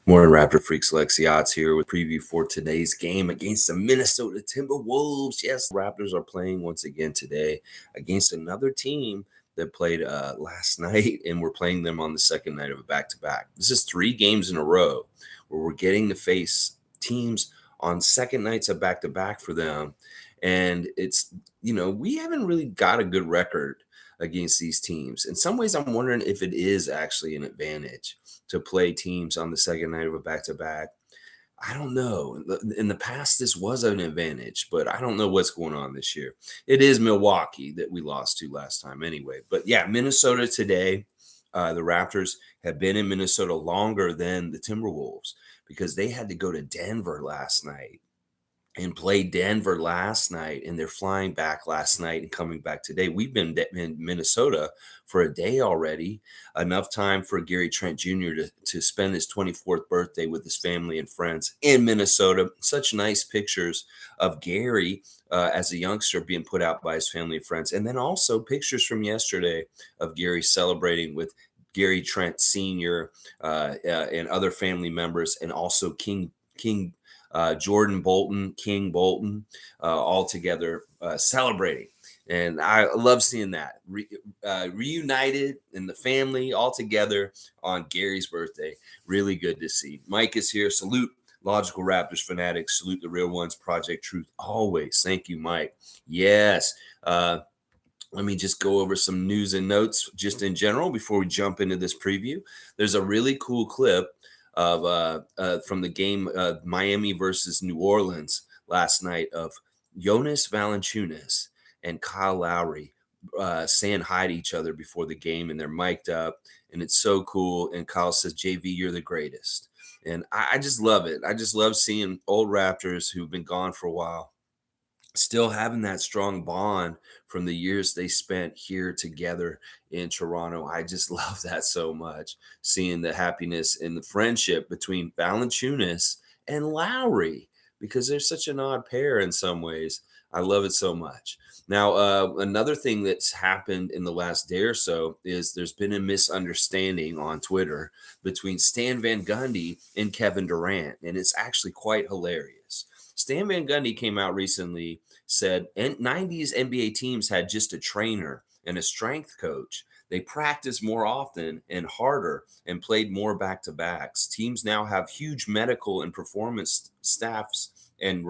Morning, Raptor Freaks. Lexiot's here with preview for today's game against the Minnesota Timberwolves. Yes, Raptors are playing once again today against another team that played last night, and we're playing them on the second night of a back-to-back. This is 3 games in a row where we're getting to face teams on second nights of back-to-back for them, and it's we haven't really got a good record against these teams. In some ways, I'm wondering if it is actually an advantage to play teams on the second night of a back-to-back. I don't know. In the past, this was an advantage, but I don't know what's going on this year. It is Milwaukee that we lost to last time anyway. But yeah, Minnesota today, the Raptors have been in Minnesota longer than the Timberwolves because they had to go to Denver last night and played Denver last night, and they're flying back last night and coming back today. We've been in Minnesota for a day already, enough time for Gary Trent Jr. to spend his 24th birthday with his family and friends in Minnesota. Such nice pictures of Gary as a youngster being put out by his family and friends. And then also pictures from yesterday of Gary celebrating with Gary Trent Sr. And other family members, and also King Jordan Bolton, King Bolton, all together celebrating. And I love seeing that. Reunited in the family all together on Gary's birthday. Really good to see. Mike is here. Salute Logical Raptors fanatics. Salute the real ones. Project Truth always. Thank you, Mike. Yes. Let me just go over some news and notes just in general before we jump into this preview. There's a really cool clip of from the game Miami versus New Orleans last night of Jonas Valanciunas and Kyle Lowry saying hi to each other before the game, and they're mic'd up, and it's so cool. And Kyle says, "JV, you're the greatest." And I just love it. I just love seeing old Raptors who've been gone for a while still having that strong bond from the years they spent here together in Toronto. I just love that so much, seeing the happiness and the friendship between Valanciunas and Lowry, because they're such an odd pair in some ways. I love it so much. Now, another thing that's happened in the last day or so is there's been a misunderstanding on Twitter between Stan Van Gundy and Kevin Durant, and it's actually quite hilarious. Stan Van Gundy came out recently, said 90s NBA teams had just a trainer and a strength coach. They practiced more often and harder and played more back-to-backs. Teams now have huge medical and performance staffs and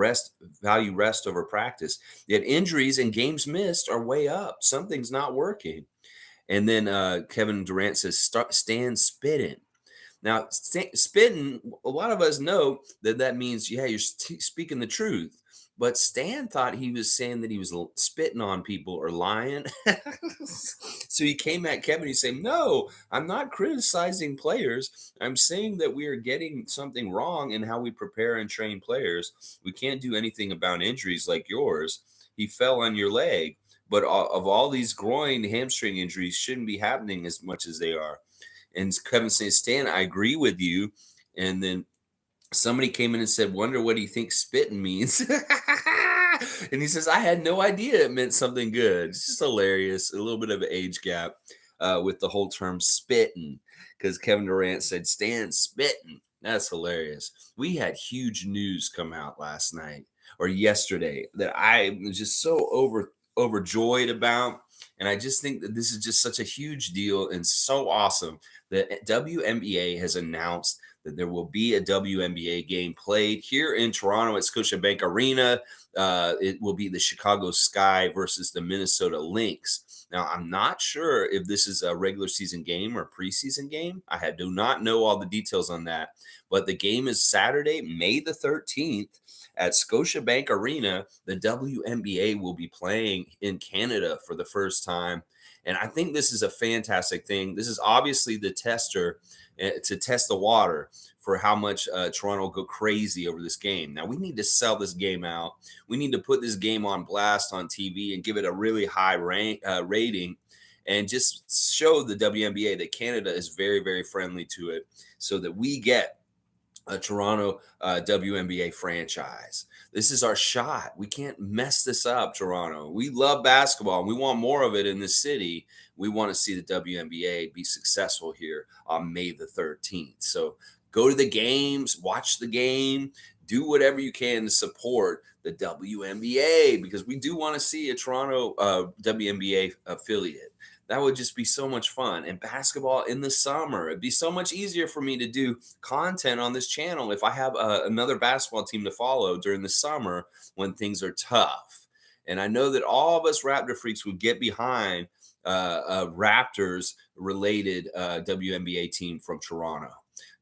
value rest over practice. Yet injuries and games missed are way up. Something's not working. And then Kevin Durant says, Stan spitting. Now, spitting, a lot of us know that means, yeah, you're speaking the truth. But Stan thought he was saying that he was spitting on people or lying. So he came at Kevin. He's saying, "No, I'm not criticizing players. I'm saying that we are getting something wrong in how we prepare and train players. We can't do anything about injuries like yours. He fell on your leg. But of all these groin, hamstring injuries shouldn't be happening as much as they are." And Kevin says, "Stan, I agree with you." And then somebody came in and said, "Wonder what he thinks spitting means." And he says, "I had no idea it meant something good." It's just hilarious. A little bit of an age gap with the whole term spitting, because Kevin Durant said, "Stan spitting." That's hilarious. We had huge news come out last night or yesterday that I was just so overjoyed about. And I just think that this is just such a huge deal and so awesome that WNBA has announced that there will be a WNBA game played here in Toronto at Scotiabank Arena. It will be the Chicago Sky versus the Minnesota Lynx. Now, I'm not sure if this is a regular season game or preseason game. I do not know all the details on that. But the game is Saturday, May the 13th at Scotiabank Arena. The WNBA will be playing in Canada for the first time. And I think this is a fantastic thing. This is obviously the tester to test the water for how much Toronto will go crazy over this game. Now, we need to sell this game out. We need to put this game on blast on TV and give it a really high rating, and just show the WNBA that Canada is very, very friendly to it, so that we get a Toronto WNBA franchise. This is our shot. We can't mess this up, Toronto. We love basketball, and we want more of it in this city. We want to see the WNBA be successful here on May the 13th. So go to the games, watch the game, do whatever you can to support the WNBA, because we do want to see a Toronto WNBA affiliate. That would just be so much fun. And basketball in the summer, it'd be so much easier for me to do content on this channel if I have another basketball team to follow during the summer when things are tough. And I know that all of us Raptor freaks would get behind a Raptors related WNBA team from Toronto.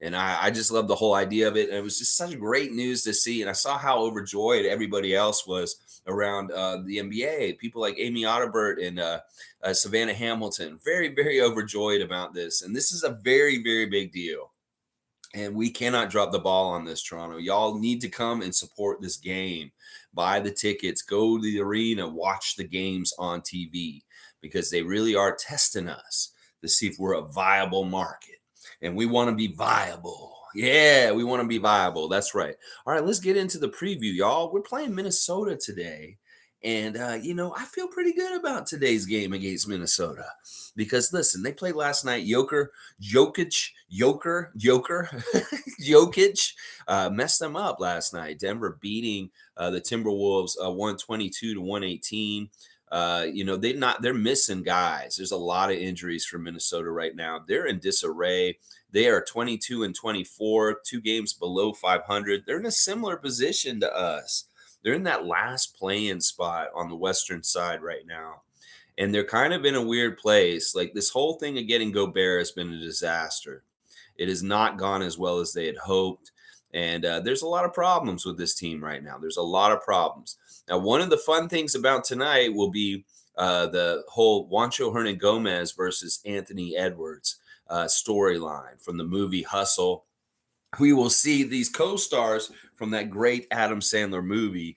And I just love the whole idea of it. And it was just such great news to see. And I saw how overjoyed everybody else was around the NBA. People like Amy Audibert and Savannah Hamilton, very, very overjoyed about this. And this is a very, very big deal. And we cannot drop the ball on this, Toronto. Y'all need to come and support this game. Buy the tickets, go to the arena, watch the games on TV, because they really are testing us to see if we're a viable market. And we want to be viable. Yeah, we want to be viable. That's right. All right, let's get into the preview, y'all. We're playing Minnesota today. And, I feel pretty good about today's game against Minnesota because, listen, they played last night. Jokic messed them up last night. Denver beating the Timberwolves 122 to 118. They're missing guys. There's a lot of injuries for Minnesota right now. They're in disarray. They are 22 and 24, 2 games below 500. They're in a similar position to us. They're in that last play-in spot on the Western side right now. And they're kind of in a weird place. Like, this whole thing of getting Gobert has been a disaster. It has not gone as well as they had hoped. And there's a lot of problems with this team right now. There's a lot of problems. Now, one of the fun things about tonight will be the whole Juancho Hernangomez versus Anthony Edwards storyline from the movie Hustle. We will see these co-stars from that great Adam Sandler movie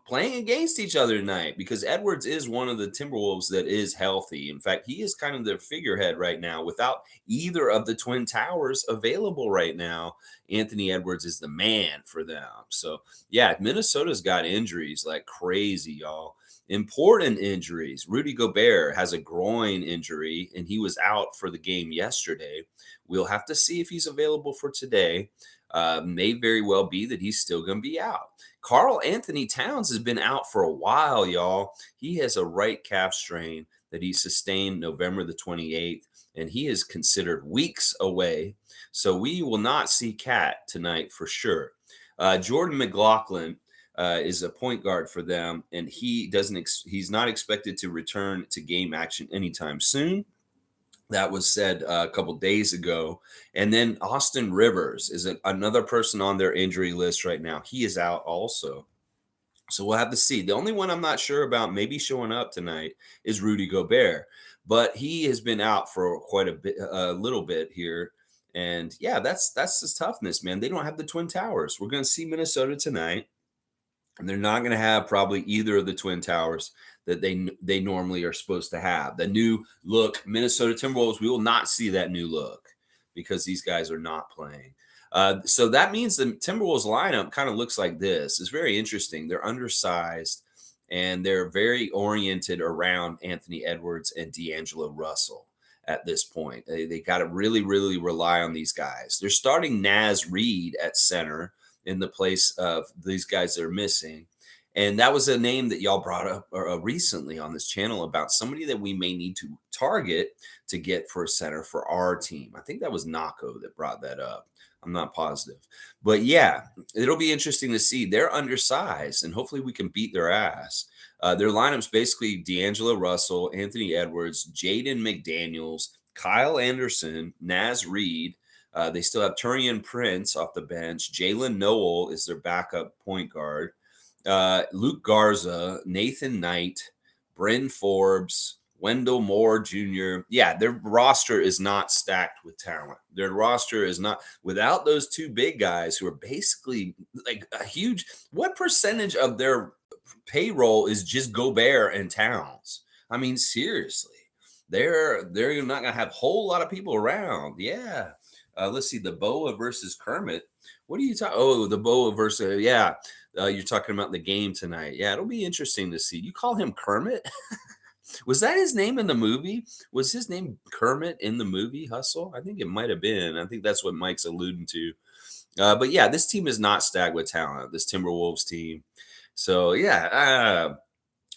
playing against each other tonight, because Edwards is one of the Timberwolves that is healthy. In fact, he is kind of their figurehead right now. Without either of the Twin Towers available right now, Anthony Edwards is the man for them. So, yeah, Minnesota's got injuries like crazy, y'all. Important injuries. Rudy Gobert has a groin injury, and he was out for the game yesterday. We'll have to see if he's available for today. May very well be that he's still going to be out. Karl Anthony Towns has been out for a while, y'all. He has a right calf strain that he sustained November the 28th, and he is considered weeks away. So we will not see Cat tonight for sure. Jordan McLaughlin is a point guard for them, and he's not expected to return to game action anytime soon. That was said a couple days ago. And then Austin Rivers is another person on their injury list right now. He is out also. So we'll have to see. The only one I'm not sure about maybe showing up tonight is Rudy Gobert, but he has been out for quite a little bit here. And yeah, that's the toughness, man. They don't have the Twin Towers. We're going to see Minnesota tonight, and they're not going to have probably either of the Twin Towers that they normally are supposed to have. The new look, Minnesota Timberwolves, we will not see that new look because these guys are not playing. So that means the Timberwolves lineup kind of looks like this. It's very interesting. They're undersized, and they're very oriented around Anthony Edwards and D'Angelo Russell at this point. They got to really, really rely on these guys. They're starting Naz Reid at center in the place of these guys that are missing. And that was a name that y'all brought up recently on this channel about somebody that we may need to target to get for a center for our team. I think that was Nako that brought that up. I'm not positive. But yeah, it'll be interesting to see. They're undersized, and hopefully we can beat their ass. Their lineup's basically D'Angelo Russell, Anthony Edwards, Jaden McDaniels, Kyle Anderson, Naz Reid. They still have Turian Prince off the bench. Jalen Noel is their backup point guard. Luke Garza, Nathan Knight, Bryn Forbes, Wendell Moore Jr. Yeah, their roster is not stacked with talent. Their roster is not, without those two big guys who are basically like a huge, what percentage of their payroll is just Gobert and Towns? I mean, seriously, they're not going to have a whole lot of people around. Yeah. Let's see, the Boa versus Kermit. What are you talking? Oh, the Boa versus, yeah. You're talking about the game tonight. Yeah, it'll be interesting to see. You call him Kermit? Was that his name in the movie? Was his name Kermit in the movie Hustle? I think it might have been. I think that's what Mike's alluding to. But yeah, this team is not stacked with talent. This Timberwolves team. So yeah,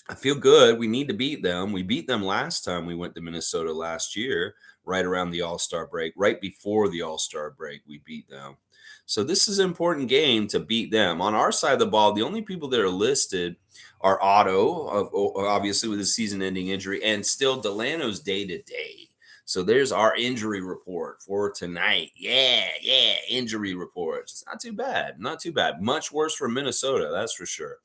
I feel good. We need to beat them. We beat them last time we went to Minnesota last year, right around the All-Star break, right before the All-Star break, we beat them. So this is an important game to beat them. On our side of the ball, the only people that are listed are Otto, obviously with his season-ending injury, and still Delano's day-to-day. So there's our injury report for tonight. Yeah, injury reports. Not too bad. Not too bad. Much worse for Minnesota, that's for sure.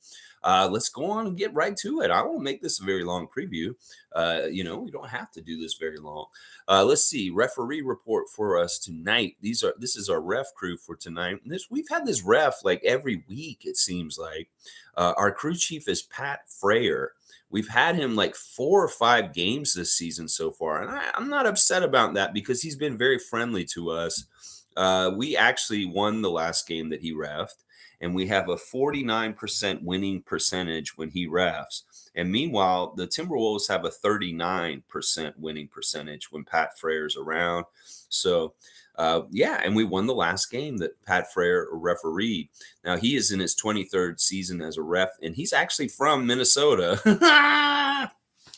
Let's go on and get right to it. I won't make this a very long preview. We don't have to do this very long. Let's see. Referee report for us tonight. This is our ref crew for tonight. We've had this ref like every week, it seems like. Our crew chief is Pat Frayer. We've had him like 4 or 5 games this season so far, and I'm not upset about that because he's been very friendly to us. We actually won the last game that he refed, and we have a 49% winning percentage when he refs. And meanwhile, the Timberwolves have a 39% winning percentage when Pat Frayer's around. So, and we won the last game that Pat Frayer refereed. Now, he is in his 23rd season as a ref, and he's actually from Minnesota.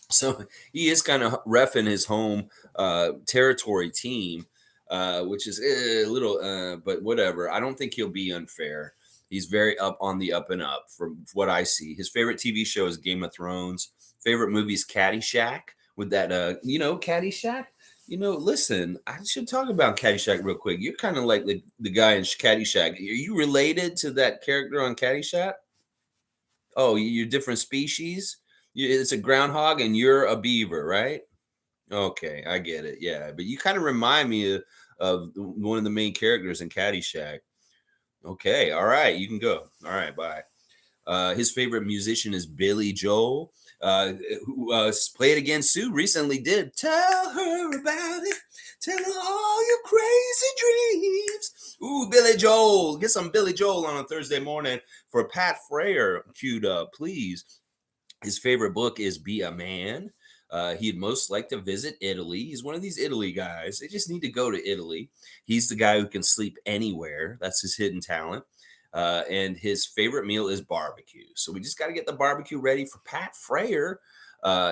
So he is kind of reffing his home territory team, which is a little, but whatever. I don't think he'll be unfair. He's very up on the up and up from what I see. His favorite TV show is Game of Thrones. Favorite movie is Caddyshack with that, Caddyshack? Listen, I should talk about Caddyshack real quick. You're kind of like the guy in Caddyshack. Are you related to that character on Caddyshack? Oh, you're different species? It's a groundhog and you're a beaver, right? Okay, I get it. Yeah, but you kind of remind me of one of the main characters in Caddyshack. Okay, all right, you can go. All right, bye. His favorite musician is Billy Joel, who played against Sue recently. Did tell her about it. Tell her all your crazy dreams. Ooh, Billy Joel. Get some Billy Joel on a Thursday morning for Pat Frayer queued up, please. His favorite book is Be a Man. He'd most like to visit Italy. He's one of these Italy guys. They just need to go to Italy. He's the guy who can sleep anywhere. That's his hidden talent. And his favorite meal is barbecue. So we just got to get the barbecue ready for Pat Frayer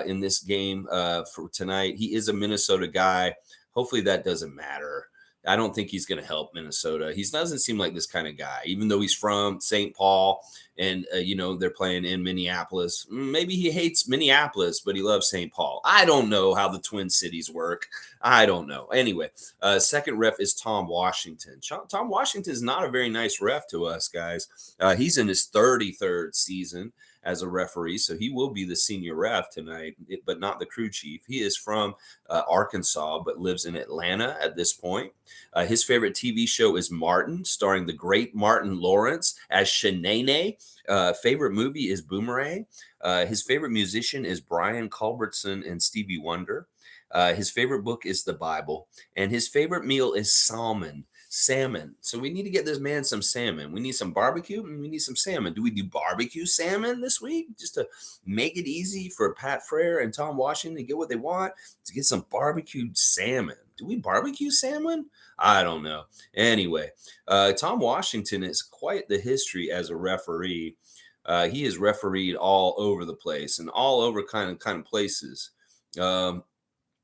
in this game for tonight. He is a Minnesota guy. Hopefully that doesn't matter. I don't think he's going to help Minnesota. He doesn't seem like this kind of guy, even though he's from St. Paul and, they're playing in Minneapolis. Maybe he hates Minneapolis, but he loves St. Paul. I don't know how the Twin Cities work. I don't know. Anyway, second ref is Tom Washington. Tom Washington is not a very nice ref to us, guys. He's in his 33rd season as a referee, so he will be the senior ref tonight, but not the crew chief. He is from Arkansas, but lives in Atlanta at this point. His favorite TV show is Martin, starring the great Martin Lawrence as Shanae. Favorite movie is Boomerang. His favorite musician is Brian Culbertson and Stevie Wonder. His favorite book is the Bible, and his favorite meal is salmon. So we need to get this man some salmon. We need some barbecue and we need some salmon. Do we do barbecue salmon this week just to make it easy for Pat Frayer and Tom Washington to get what they want? To get some barbecued salmon. Do we barbecue salmon? I don't know. Anyway, Tom Washington is quite the history as a referee. He has refereed all over the place and all over kind of places.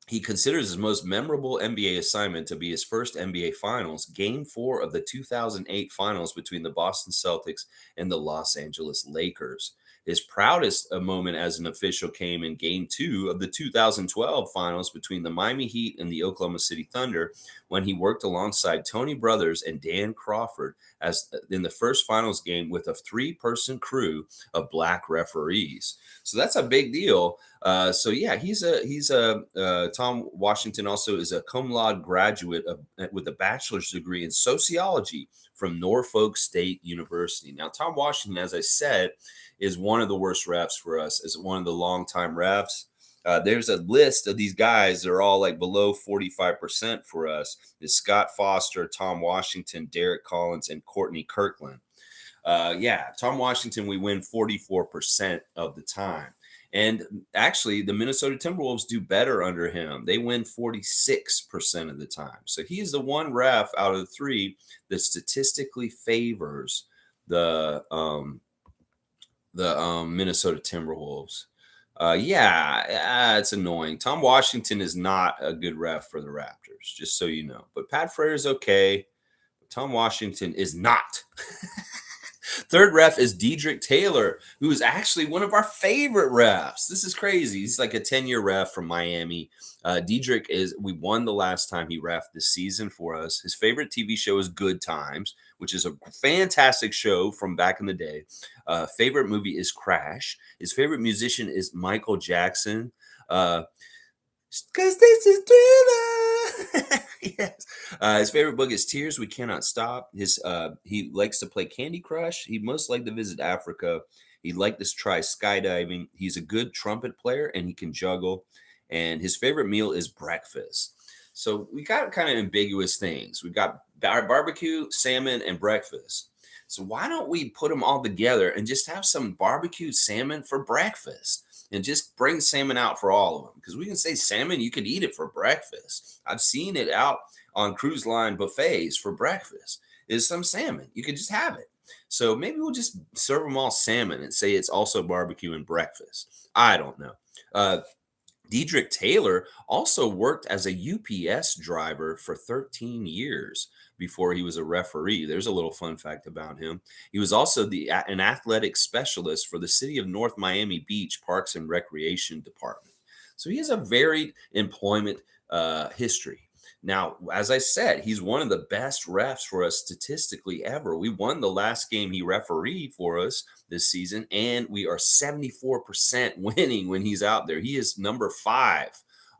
He considers his most memorable NBA assignment to be his first NBA Finals, Game 4 of the 2008 Finals between the Boston Celtics and the Los Angeles Lakers. His proudest moment as an official came in Game 2 of the 2012 Finals between the Miami Heat and the Oklahoma City Thunder, when he worked alongside Tony Brothers and Dan Crawford as in the first Finals game with a 3-person crew of black referees. So that's a big deal. He's Tom Washington also is a cum laude graduate with a bachelor's degree in sociology from Norfolk State University. Now, Tom Washington, as I said, is one of the worst refs for us, is one of the longtime refs. There's a list of these guys that are all like below 45% for us. It's Scott Foster, Tom Washington, Derek Collins, and Courtney Kirkland. Tom Washington, we win 44% of the time. And actually, the Minnesota Timberwolves do better under him. They win 46% of the time. So he is the one ref out of the three that statistically favors the Minnesota Timberwolves. It's annoying. Tom Washington is not a good ref for the Raptors, just so you know. But Pat Frayer is okay. Tom Washington is not. Third ref is Dedrick Taylor, who is actually one of our favorite refs. This is crazy. He's like a 10-year ref from Miami. Dedrick we won the last time he reffed this season for us. His favorite TV show is Good Times, which is a fantastic show from back in the day. Favorite movie is Crash. His favorite musician is Michael Jackson. Because this is thriller. Yes. His favorite book is Tears We Cannot Stop. He likes to play Candy Crush. He'd most like to visit Africa. He'd like to try skydiving. He's a good trumpet player and he can juggle. And his favorite meal is breakfast. So we got kind of ambiguous things. We've got barbecue, salmon, and breakfast. So why don't we put them all together and just have some barbecued salmon for breakfast? And just bring salmon out for all of them. Because we can say salmon, you could eat it for breakfast. I've seen it out on cruise line buffets for breakfast. Is some salmon. You could just have it. So maybe we'll just serve them all salmon and say it's also barbecue and breakfast. I don't know. Dedrick Taylor also worked as a UPS driver for 13 years before he was a referee. There's a little fun fact about him. He was also an athletic specialist for the city of North Miami Beach Parks and Recreation Department. So he has a varied employment history. Now, as I said, he's one of the best refs for us statistically ever. We won the last game he refereed for us this season, and we are 74% winning when he's out there. He is number 5,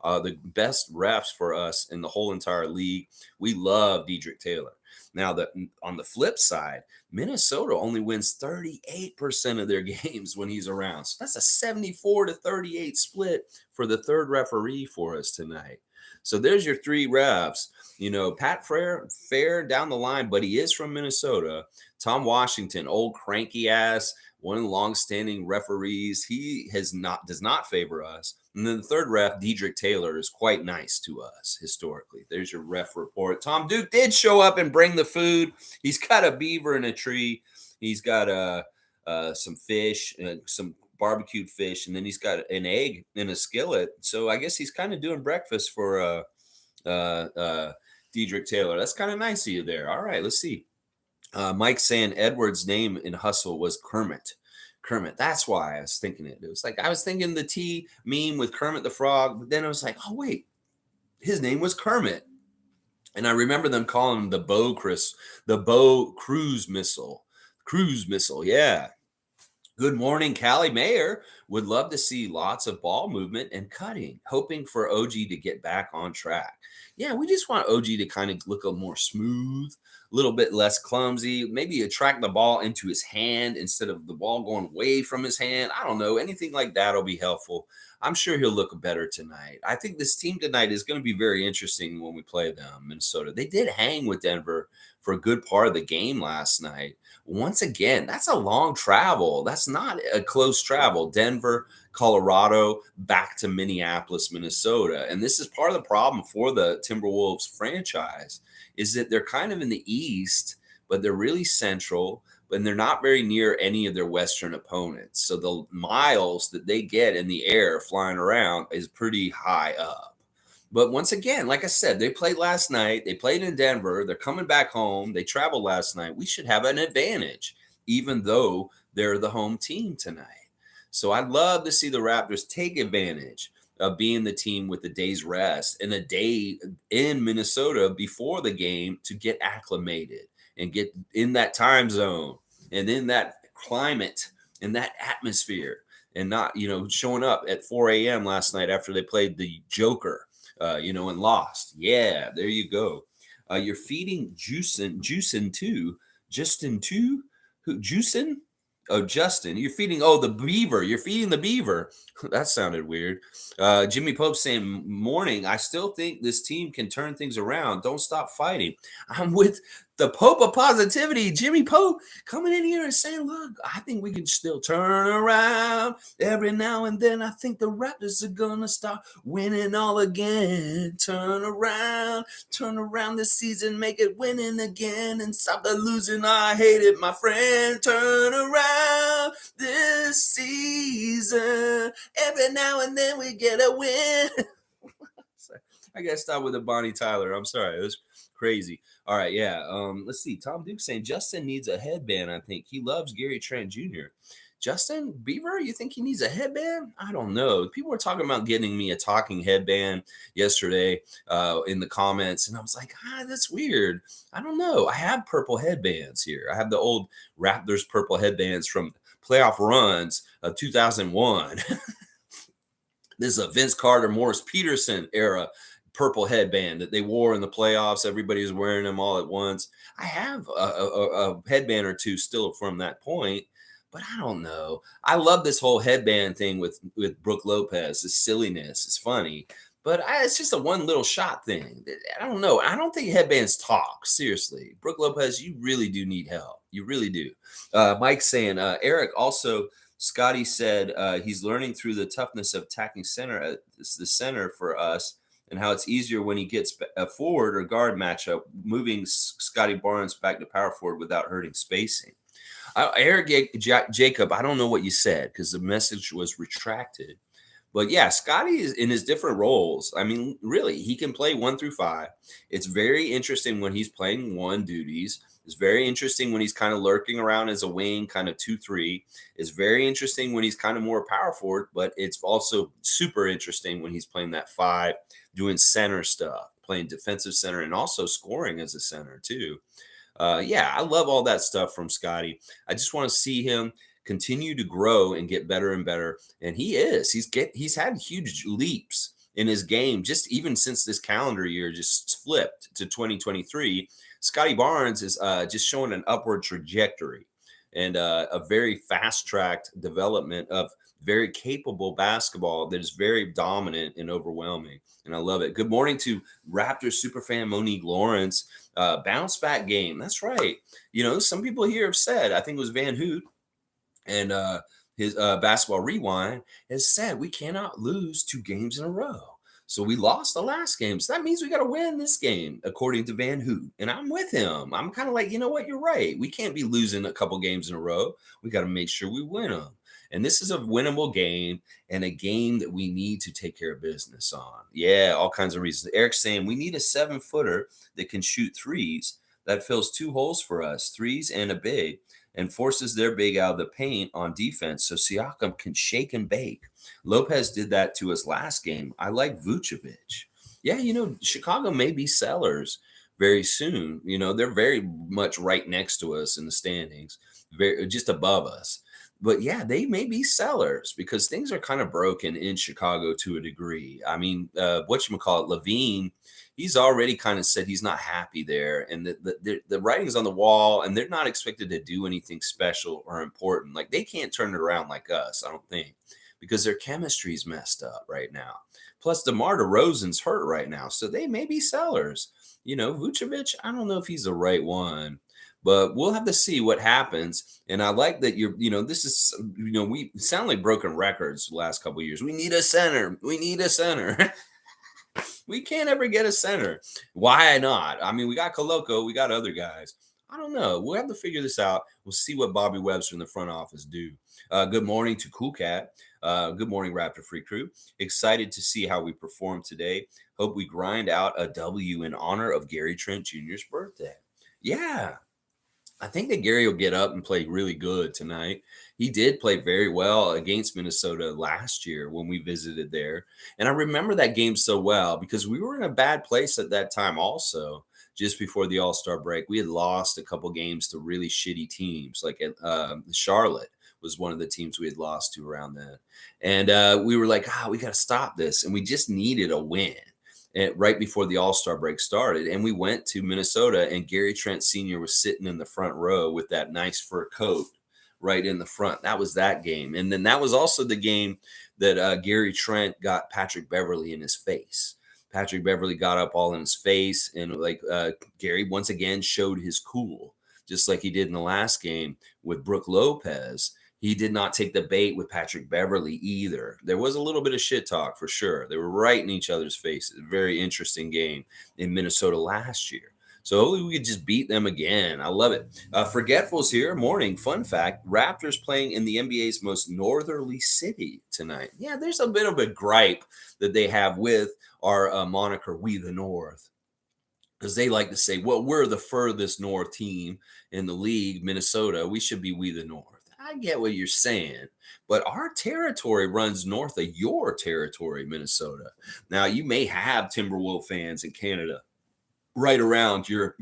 the best refs for us in the whole entire league. We love Dedrick Taylor. Now, on the flip side, Minnesota only wins 38% of their games when he's around. So that's a 74-38 split for the third referee for us tonight. So there's your 3 refs. You know, Pat Frayer, fair down the line, but he is from Minnesota. Tom Washington, old cranky ass, one of the long-standing referees. He does not favor us. And then the third ref, Dedrick Taylor, is quite nice to us historically. There's your ref report. Tom Duke did show up and bring the food. He's got a beaver in a tree. He's got some fish, some barbecued fish, and then he's got an egg in a skillet. So I guess he's kind of doing breakfast for Dedrick Taylor. That's kind of nice of you there. All right, let's see. Mike saying Edward's name in Hustle was Kermit. Kermit. That's why I was thinking it. It was like I was thinking the T meme with Kermit the Frog, but then I was like, oh wait, his name was Kermit. And I remember them calling him the Bow Cruise Missile. Cruise Missile, yeah. Good morning, Callie Mayer. Would love to see lots of ball movement and cutting, hoping for OG to get back on track. Yeah, we just want OG to kind of look a more smooth, a little bit less clumsy, maybe attract the ball into his hand instead of the ball going away from his hand. I don't know. Anything like that will be helpful. I'm sure he'll look better tonight. I think this team tonight is going to be very interesting when we play them, Minnesota. They did hang with Denver for a good part of the game last night. Once again, that's a long travel. That's not a close travel. Denver, Colorado, back to Minneapolis, Minnesota. And this is part of the problem for the Timberwolves franchise is that they're kind of in the East, but they're really central, and they're not very near any of their Western opponents. So the miles that they get in the air flying around is pretty high up. But once again, like I said, they played last night. They played in Denver. They're coming back home. They traveled last night. We should have an advantage, even though they're the home team tonight. So I'd love to see the Raptors take advantage of being the team with the day's rest and a day in Minnesota before the game to get acclimated and get in that time zone and in that climate and that atmosphere and not, showing up at 4 a.m. last night after they played the Joker. And lost. Yeah, there you go. You're feeding Justin 2. Justin 2? Who? Juicin? Oh, Justin. You're feeding, the beaver. You're feeding the beaver. That sounded weird. Jimmy Pope saying, morning. I still think this team can turn things around. Don't stop fighting. I'm with The Pope of positivity, Jimmy Pope, coming in here and saying, look, I think we can still turn around every now and then. I think the Raptors are going to start winning all again. Turn around this season, make it winning again, and stop the losing. I hate it, my friend. Turn around this season. Every now and then we get a win. I got to stop with the Bonnie Tyler. I'm sorry. It was crazy. All right, yeah. Let's see. Tom Duke saying Justin needs a headband. I think he loves Gary Trent Jr. Justin Beaver, you think he needs a headband? I don't know. People were talking about getting me a talking headband yesterday in the comments, and I was like, that's weird. I don't know. I have purple headbands here. I have the old Raptors purple headbands from playoff runs of 2001. This is a Vince Carter, Morris Peterson era purple headband that they wore in the playoffs. Everybody was wearing them all at once. I have a headband or two still from that point, but I don't know. I love this whole headband thing with Brooke Lopez. It's silliness. It's funny, but it's just a one little shot thing. I don't know. I don't think headbands talk. Seriously, Brooke Lopez, you really do need help. You really do. Mike's saying, Eric also. Scotty said he's learning through the toughness of attacking center. It's the center for us, and how it's easier when he gets a forward or guard matchup, moving Scotty Barnes back to power forward without hurting spacing. Eric Jacob, I don't know what you said because the message was retracted. But yeah, Scotty is in his different roles. I mean, really, he can play 1 through 5. It's very interesting when he's playing 1 duties. It's very interesting when he's kind of lurking around as a wing, kind of 2-3. It's very interesting when he's kind of more power forward, but it's also super interesting when he's playing that 5, doing center stuff, playing defensive center, and also scoring as a center too. Yeah, I love all that stuff from Scotty. I just want to see him continue to grow and get better and better. And he is. He's had huge leaps in his game, just even since this calendar year just flipped to 2023. Scotty Barnes is just showing an upward trajectory and a very fast-tracked development of very capable basketball that is very dominant and overwhelming. And I love it. Good morning to Raptors superfan Monique Lawrence. Bounce back game. That's right. You know, some people here have said, I think it was Van Hoot, and his Basketball Rewind has said we cannot lose 2 games in a row. So we lost the last game. So that means we got to win this game, according to Van Hoot. And I'm with him. I'm kind of like, you know what? You're right. We can't be losing a couple games in a row. We got to make sure we win them. And this is a winnable game and a game that we need to take care of business on. Yeah, all kinds of reasons. Eric's saying we need a 7-footer that can shoot threes that fills 2 holes for us, threes and a big, and forces their big out of the paint on defense so Siakam can shake and bake. Lopez did that to us last game. I like Vucevic. Yeah, you know, Chicago may be sellers very soon. You know, they're very much right next to us in the standings, just above us. But yeah, they may be sellers because things are kind of broken in Chicago to a degree. I mean, whatchamacallit, Levine, he's already kind of said he's not happy there. And the writing's on the wall, and they're not expected to do anything special or important. Like, they can't turn it around like us, I don't think, because their chemistry's messed up right now. Plus, DeMar DeRozan's hurt right now, so they may be sellers. You know, Vucevic, I don't know if he's the right one. But we'll have to see what happens. And I like that this is, we sound like broken records the last couple of years. We need a center. We need a center. We can't ever get a center. Why not? I mean, we got Koloko. We got other guys. I don't know. We'll have to figure this out. We'll see what Bobby Webster in the front office do. Good morning to Cool Cat. Good morning, Raptor Free Crew. Excited to see how we perform today. Hope we grind out a W in honor of Gary Trent Jr.'s birthday. Yeah. I think that Gary will get up and play really good tonight. He did play very well against Minnesota last year when we visited there. And I remember that game so well because we were in a bad place at that time also, just before the All-Star break. We had lost a couple games to really shitty teams, like Charlotte was one of the teams we had lost to around then. And we were like, we got to stop this. And we just needed a win. And right before the All-Star break started. And we went to Minnesota, and Gary Trent Sr. was sitting in the front row with that nice fur coat right in the front. That was that game. And then that was also the game that Gary Trent got Patrick Beverley in his face. Patrick Beverly got up all in his face, and like Gary once again showed his cool, just like he did in the last game with Brooke Lopez. He did not take the bait with Patrick Beverly either. There was a little bit of shit talk for sure. They were right in each other's faces. Very interesting game in Minnesota last year. So hopefully we could just beat them again. I love it. Forgetfuls here. Morning. Fun fact. Raptors playing in the NBA's most northerly city tonight. Yeah, there's a bit of a gripe that they have with our moniker, We the North. Because they like to say, well, we're the furthest north team in the league, Minnesota. We should be We the North. I get what you're saying, but our territory runs north of your territory, Minnesota. Now, you may have Timberwolves fans in Canada right around your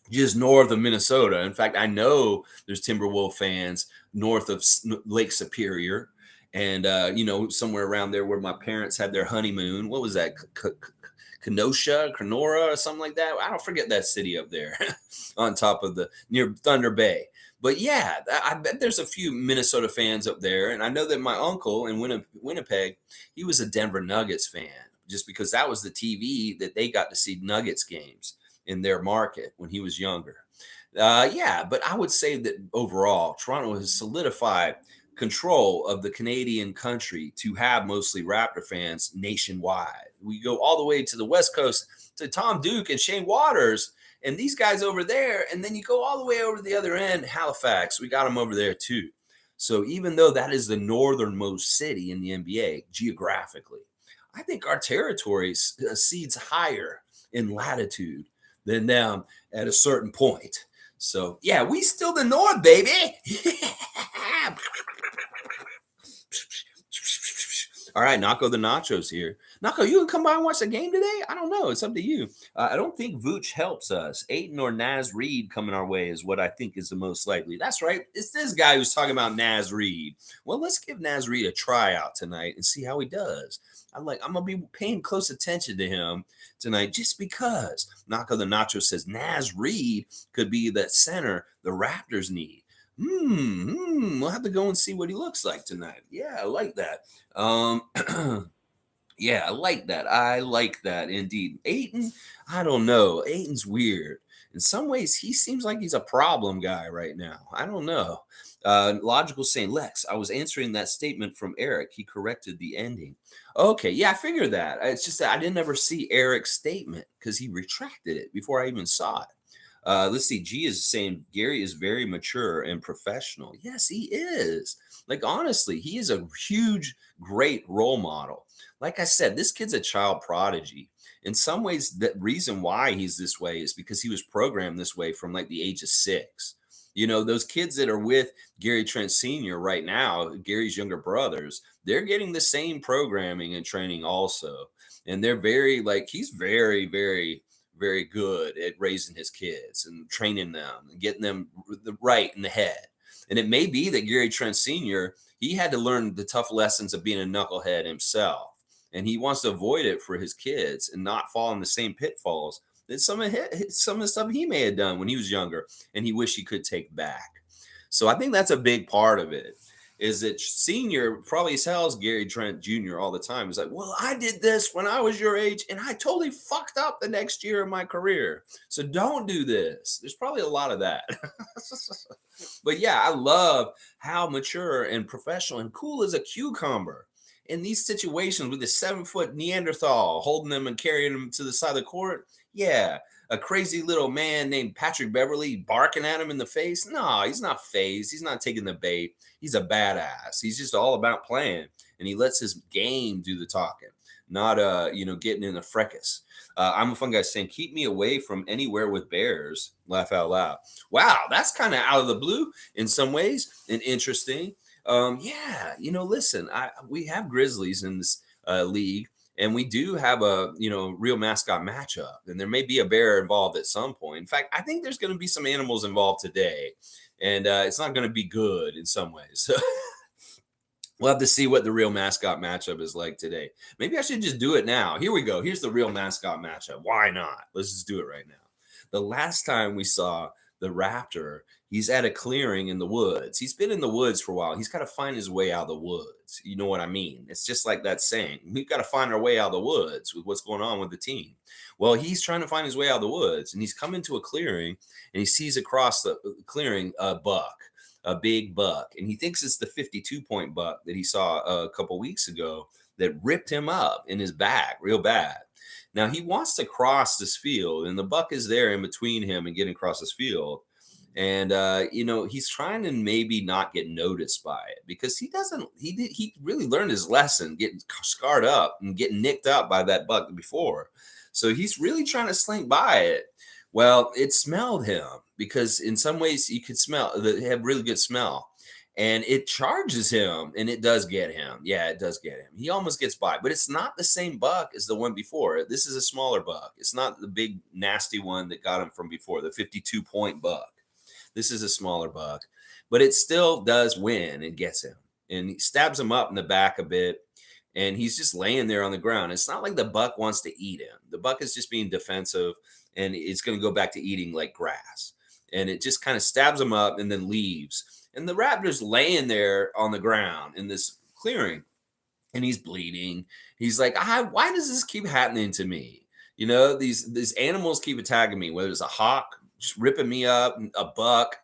just north of Minnesota. In fact, I know there's Timberwolves fans north of Lake Superior, and somewhere around there where my parents had their honeymoon. What was that? Kenosha, Kenora, or something like that. I don't forget that city up there on top of near Thunder Bay. But yeah, I bet there's a few Minnesota fans up there. And I know that my uncle in Winnipeg, he was a Denver Nuggets fan, just because that was the TV that they got to see Nuggets games in their market when he was younger. But I would say that overall, Toronto has solidified control of the Canadian country to have mostly Raptor fans nationwide. We go all the way to the West Coast to Tom Duke and Shane Waters and these guys over there. And then you go all the way over to the other end, Halifax. We got them over there too. So even though that is the northernmost city in the NBA geographically, I think our territory seeds higher in latitude than them at a certain point. So yeah, we still the North, baby. All right, Naco the Nachos here. Naco, you can come by and watch the game today? I don't know. It's up to you. I don't think Vooch helps us. Ayton or Naz Reid coming our way is what I think is the most likely. That's right. It's this guy who's talking about Naz Reid. Well, let's give Naz Reid a tryout tonight and see how he does. I'm gonna be paying close attention to him tonight just because. Naco the Nacho says Naz Reid could be the center the Raptors need. We'll have to go and see what he looks like tonight. Yeah, I like that. Yeah, I like that. I like that indeed. Ayton, I don't know. Ayton's weird. In some ways, he seems like he's a problem guy right now. I don't know. Logical saying, Lex, I was answering that statement from Eric. He corrected the ending. Okay, yeah, I figured that. It's just that I didn't ever see Eric's statement because he retracted it before I even saw it. Let's see. G is saying Gary is very mature and professional. Yes, he is. Like, honestly, he is a huge, great role model. Like I said, this kid's a child prodigy. In some ways, the reason why he's this way is because he was programmed this way from like the age of 6. You know, those kids that are with Gary Trent Sr. right now, Gary's younger brothers, they're getting the same programming and training also. And they're he's very, very, very good at raising his kids and training them and getting them right in the head. And it may be that Gary Trent Sr., he had to learn the tough lessons of being a knucklehead himself. And he wants to avoid it for his kids and not fall in the same pitfalls that some of the stuff he may have done when he was younger and he wished he could take back. So I think that's a big part of it. Is that Senior probably tells Gary Trent Jr. all the time. He's like, well, I did this when I was your age, and I totally fucked up the next year of my career. So don't do this. There's probably a lot of that. But yeah, I love how mature and professional and cool as a cucumber in these situations with the 7-foot Neanderthal holding them and carrying them to the side of the court. Yeah. A crazy little man named Patrick Beverly barking at him in the face. No, he's not phased. He's not taking the bait. He's a badass. He's just all about playing, and he lets his game do the talking, not getting in the fracas. I'm a fun guy saying, keep me away from anywhere with bears. Laugh out loud. Wow, that's kind of out of the blue in some ways and interesting. Listen, we have Grizzlies in this league. And we do have a, real mascot matchup. And there may be a bear involved at some point. In fact, I think there's going to be some animals involved today. And it's not going to be good in some ways. So we'll have to see what the real mascot matchup is like today. Maybe I should just do it now. Here we go. Here's the real mascot matchup. Why not? Let's just do it right now. The last time we saw the Raptor. He's at a clearing in the woods. He's been in the woods for a while. He's got to find his way out of the woods. You know what I mean? It's just like that saying. We've got to find our way out of the woods with what's going on with the team. Well, he's trying to find his way out of the woods, and he's coming to a clearing, and he sees across the clearing a buck, a big buck, and he thinks it's the 52-point buck that he saw a couple weeks ago that ripped him up in his back real bad. Now he wants to cross this field, and the buck is there in between him and getting across this field. And he's trying to maybe not get noticed by it because he really learned his lesson, getting scarred up and getting nicked up by that buck before. So he's really trying to slink by it. Well, it smelled him because in some ways you could smell that have really good smell. And it charges him, and it does get him. Yeah, it does get him. He almost gets by, but it's not the same buck as the one before. This is a smaller buck. It's not the big, nasty one that got him from before, the 52-point buck. This is a smaller buck, but it still does win and gets him. And he stabs him up in the back a bit, and he's just laying there on the ground. It's not like the buck wants to eat him. The buck is just being defensive, and it's going to go back to eating like grass. And it just kind of stabs him up and then leaves. And the Raptor's laying there on the ground in this clearing, and he's bleeding. He's like, why does this keep happening to me? These animals keep attacking me, whether it's a hawk just ripping me up, a buck,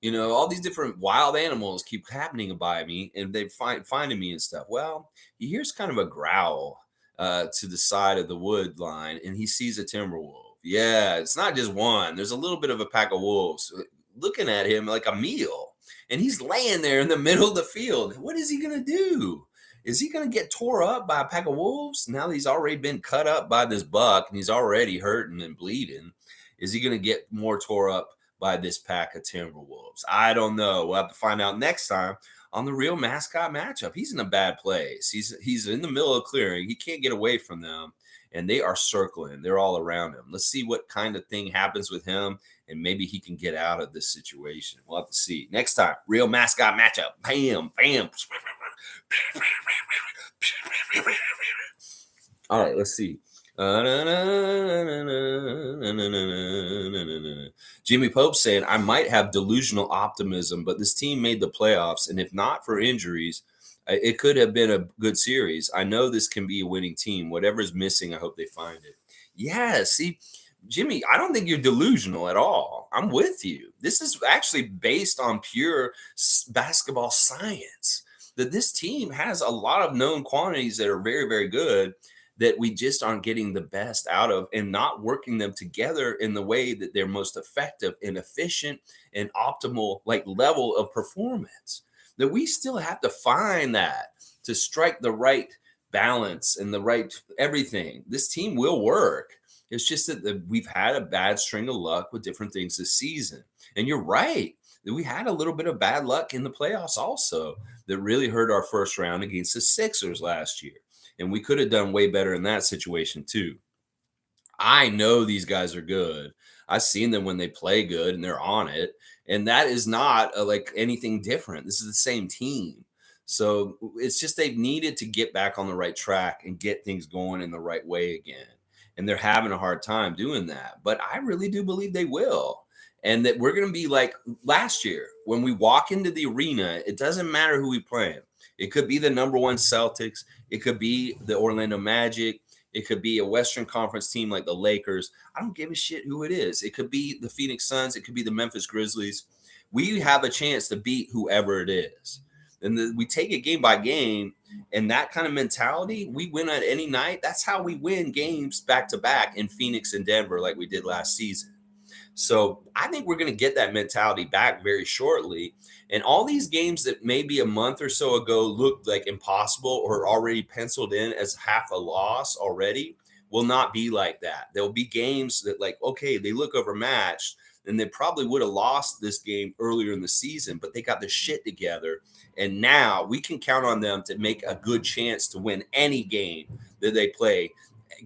all these different wild animals keep happening by me, and they finding me and stuff. Well, he hears kind of a growl to the side of the wood line, and he sees a Timberwolf. Yeah, it's not just one. There's a little bit of a pack of wolves looking at him like a meal. And he's laying there in the middle of the field. What is he going to do? Is he going to get tore up by a pack of wolves? Now that he's already been cut up by this buck and he's already hurting and bleeding, is he going to get more tore up by this pack of Timberwolves? I don't know. We'll have to find out next time on the Real Mascot matchup. He's in a bad place. He's in the middle of clearing. He can't get away from them, and they are circling. They're all around him. Let's see what kind of thing happens with him, and maybe he can get out of this situation. We'll have to see. Next time, Real Mascot matchup. Bam, bam. All right, let's see. Jimmy Pope saying, I might have delusional optimism, but this team made the playoffs, and if not for injuries, it could have been a good series. I know this can be a winning team. Whatever's missing, I hope they find it. Yeah, see, Jimmy, I don't think you're delusional at all. I'm with you. This is actually based on pure basketball science, that this team has a lot of known quantities that are very, very good that we just aren't getting the best out of and not working them together in the way that they're most effective and efficient and optimal level of performance. That we still have to find that to strike the right balance and the right everything. This team will work. It's just that we've had a bad string of luck with different things this season. And you're right. We had a little bit of bad luck in the playoffs also that really hurt our first round against the Sixers last year. And we could have done way better in that situation too. I know these guys are good. I've seen them when they play good and they're on it. And that is not anything different. This is the same team. So it's just they've needed to get back on the right track and get things going in the right way again. And they're having a hard time doing that. But I really do believe they will. And that we're going to be like last year. When we walk into the arena, it doesn't matter who we play. It could be the number one Celtics. It could be the Orlando Magic. It could be a Western Conference team like the Lakers. I don't give a shit who it is. It could be the Phoenix Suns. It could be the Memphis Grizzlies. We have a chance to beat whoever it is. And we take it game by game. And that kind of mentality, we win on any night. That's how we win games back to back in Phoenix and Denver like we did last season. So I think we're going to get that mentality back very shortly. And all these games that maybe a month or so ago looked like impossible or already penciled in as half a loss already will not be like that. There'll be games that okay, they look overmatched and they probably would have lost this game earlier in the season, but they got their shit together. And now we can count on them to make a good chance to win any game that they play.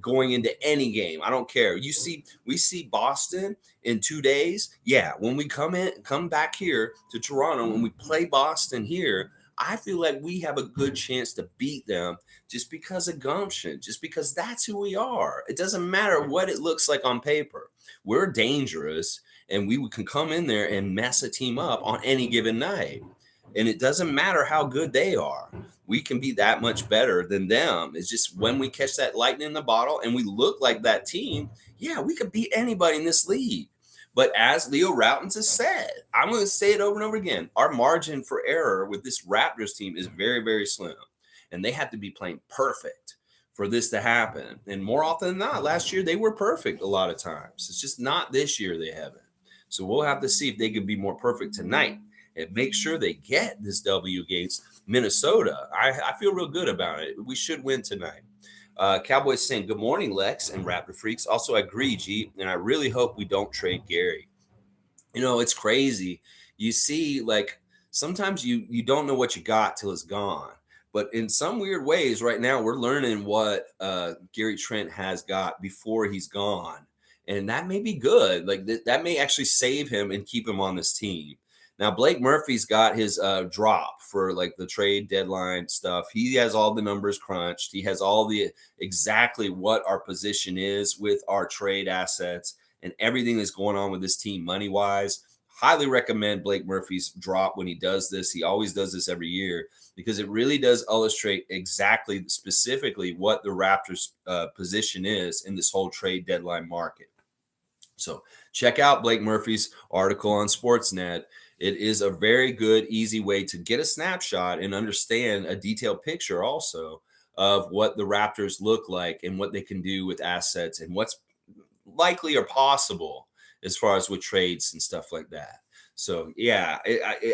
Going into any game, I don't care. We see Boston in 2 days. Yeah, when we come back here to Toronto, when we play Boston here, I feel like we have a good chance to beat them just because of gumption, just because that's who we are. It doesn't matter what it looks like on paper. We're dangerous, and we can come in there and mess a team up on any given night. And it doesn't matter how good they are. We can be that much better than them. It's just when we catch that lightning in the bottle and we look like that team, yeah, we could beat anybody in this league. But as Leo Routins has said, I'm going to say it over and over again, our margin for error with this Raptors team is very, very slim. And they have to be playing perfect for this to happen. And more often than not, last year they were perfect a lot of times. It's just not this year they haven't. So we'll have to see if they can be more perfect tonight and make sure they get this W against Minnesota. I feel real good about it. We should win tonight. Cowboys saying, good morning, Lex and Raptor Freaks. Also, I agree, G, and I really hope we don't trade Gary. You know, it's crazy. You see, like, sometimes you don't know what you got till it's gone. But in some weird ways, right now, we're learning what Gary Trent has got before he's gone. And that may be good. Like, that may actually save him and keep him on this team. Now, Blake Murphy's got his drop for like the trade deadline stuff. He has all the numbers crunched. He has all the exactly what our position is with our trade assets and everything that's going on with this team money wise. Highly recommend Blake Murphy's drop when he does this. He always does this every year because it really does illustrate exactly specifically what the Raptors position is in this whole trade deadline market. So check out Blake Murphy's article on Sportsnet. It is a very good, easy way to get a snapshot and understand a detailed picture also of what the Raptors look like and what they can do with assets and what's likely or possible as far as with trades and stuff like that. So, yeah,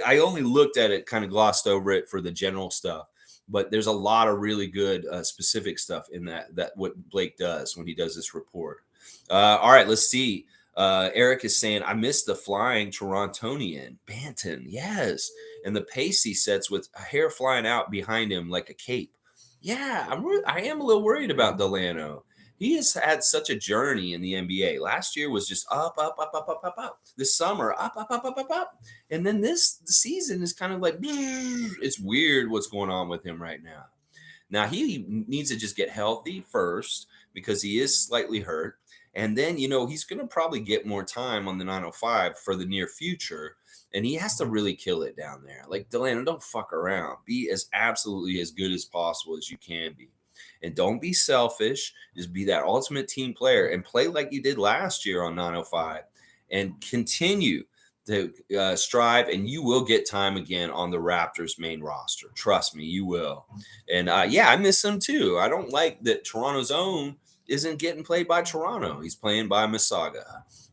I only looked at it, kind of glossed over it for the general stuff. But there's a lot of really good specific stuff in that what Blake does when he does this report. All right, let's see. Eric is saying, I miss the flying Torontonian. Banton, yes. And the pace he sets with hair flying out behind him like a cape. Yeah, I am a little worried about Delano. He has had such a journey in the NBA. Last year was just up, up, up, up, up, up, up. This summer, up, up, up, up, up, up. And then this season is kind of like, it's weird what's going on with him right now. Now, he needs to just get healthy first because he is slightly hurt. And then, you know, he's going to probably get more time on the 905 for the near future. And he has to really kill it down there. Like, Delano, don't fuck around. Be as absolutely as good as possible as you can be. And don't be selfish. Just be that ultimate team player and play like you did last year on 905 and continue to strive, and you will get time again on the Raptors main roster. Trust me, you will. And yeah, I miss him too. I don't like that Toronto's own isn't getting played by Toronto. He's playing by Mascot.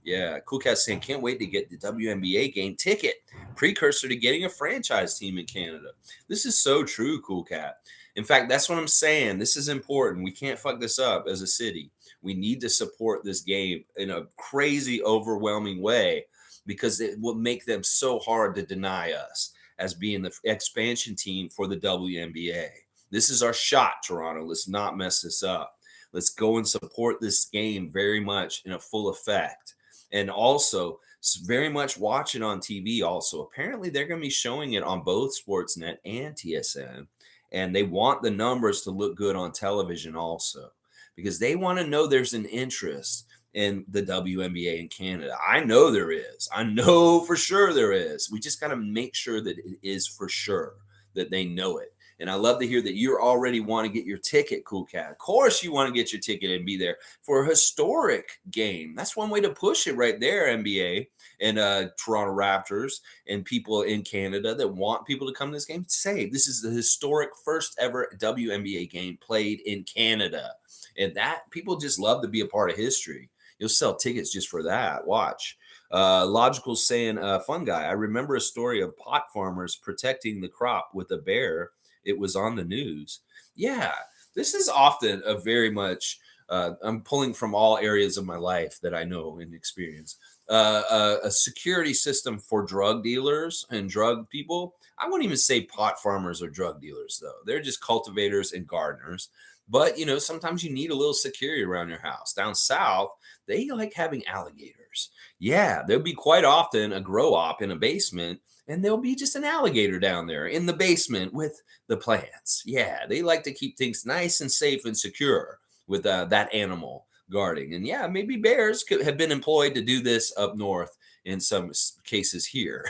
Yeah, Cool Cat saying, can't wait to get the WNBA game ticket. Precursor to getting a franchise team in Canada. This is so true, Cool Cat. In fact, that's what I'm saying. This is important. We can't fuck this up as a city. We need to support this game in a crazy, overwhelming way because it will make them so hard to deny us as being the expansion team for the WNBA. This is our shot, Toronto. Let's not mess this up. Let's go and support this game very much in a full effect. And also, very much watch it on TV also. Apparently, they're going to be showing it on both Sportsnet and TSN. And they want the numbers to look good on television also because they want to know there's an interest in the WNBA in Canada. I know there is. I know for sure there is. We just got to make sure that it is for sure, that they know it. And I love to hear that you already want to get your ticket, Cool Cat. Of course you want to get your ticket and be there for a historic game. That's one way to push it right there, NBA and Toronto Raptors and people in Canada that want people to come to this game. Say, this is the historic first ever WNBA game played in Canada. And that people just love to be a part of history. You'll sell tickets just for that. Watch. Logical saying, fun guy. I remember a story of pot farmers protecting the crop with a bear. It was on the news. Yeah, this is often a very much, I'm pulling from all areas of my life that I know and experience. A security system for drug dealers and drug people. I wouldn't even say pot farmers or drug dealers, though. They're just cultivators and gardeners. But, you know, sometimes you need a little security around your house. Down south, they like having alligators. Yeah, there'll be quite often a grow op in a basement. And there'll be just an alligator down there in the basement with the plants. Yeah, they like to keep things nice and safe and secure with that animal guarding. And yeah, maybe bears could have been employed to do this up north in some cases here.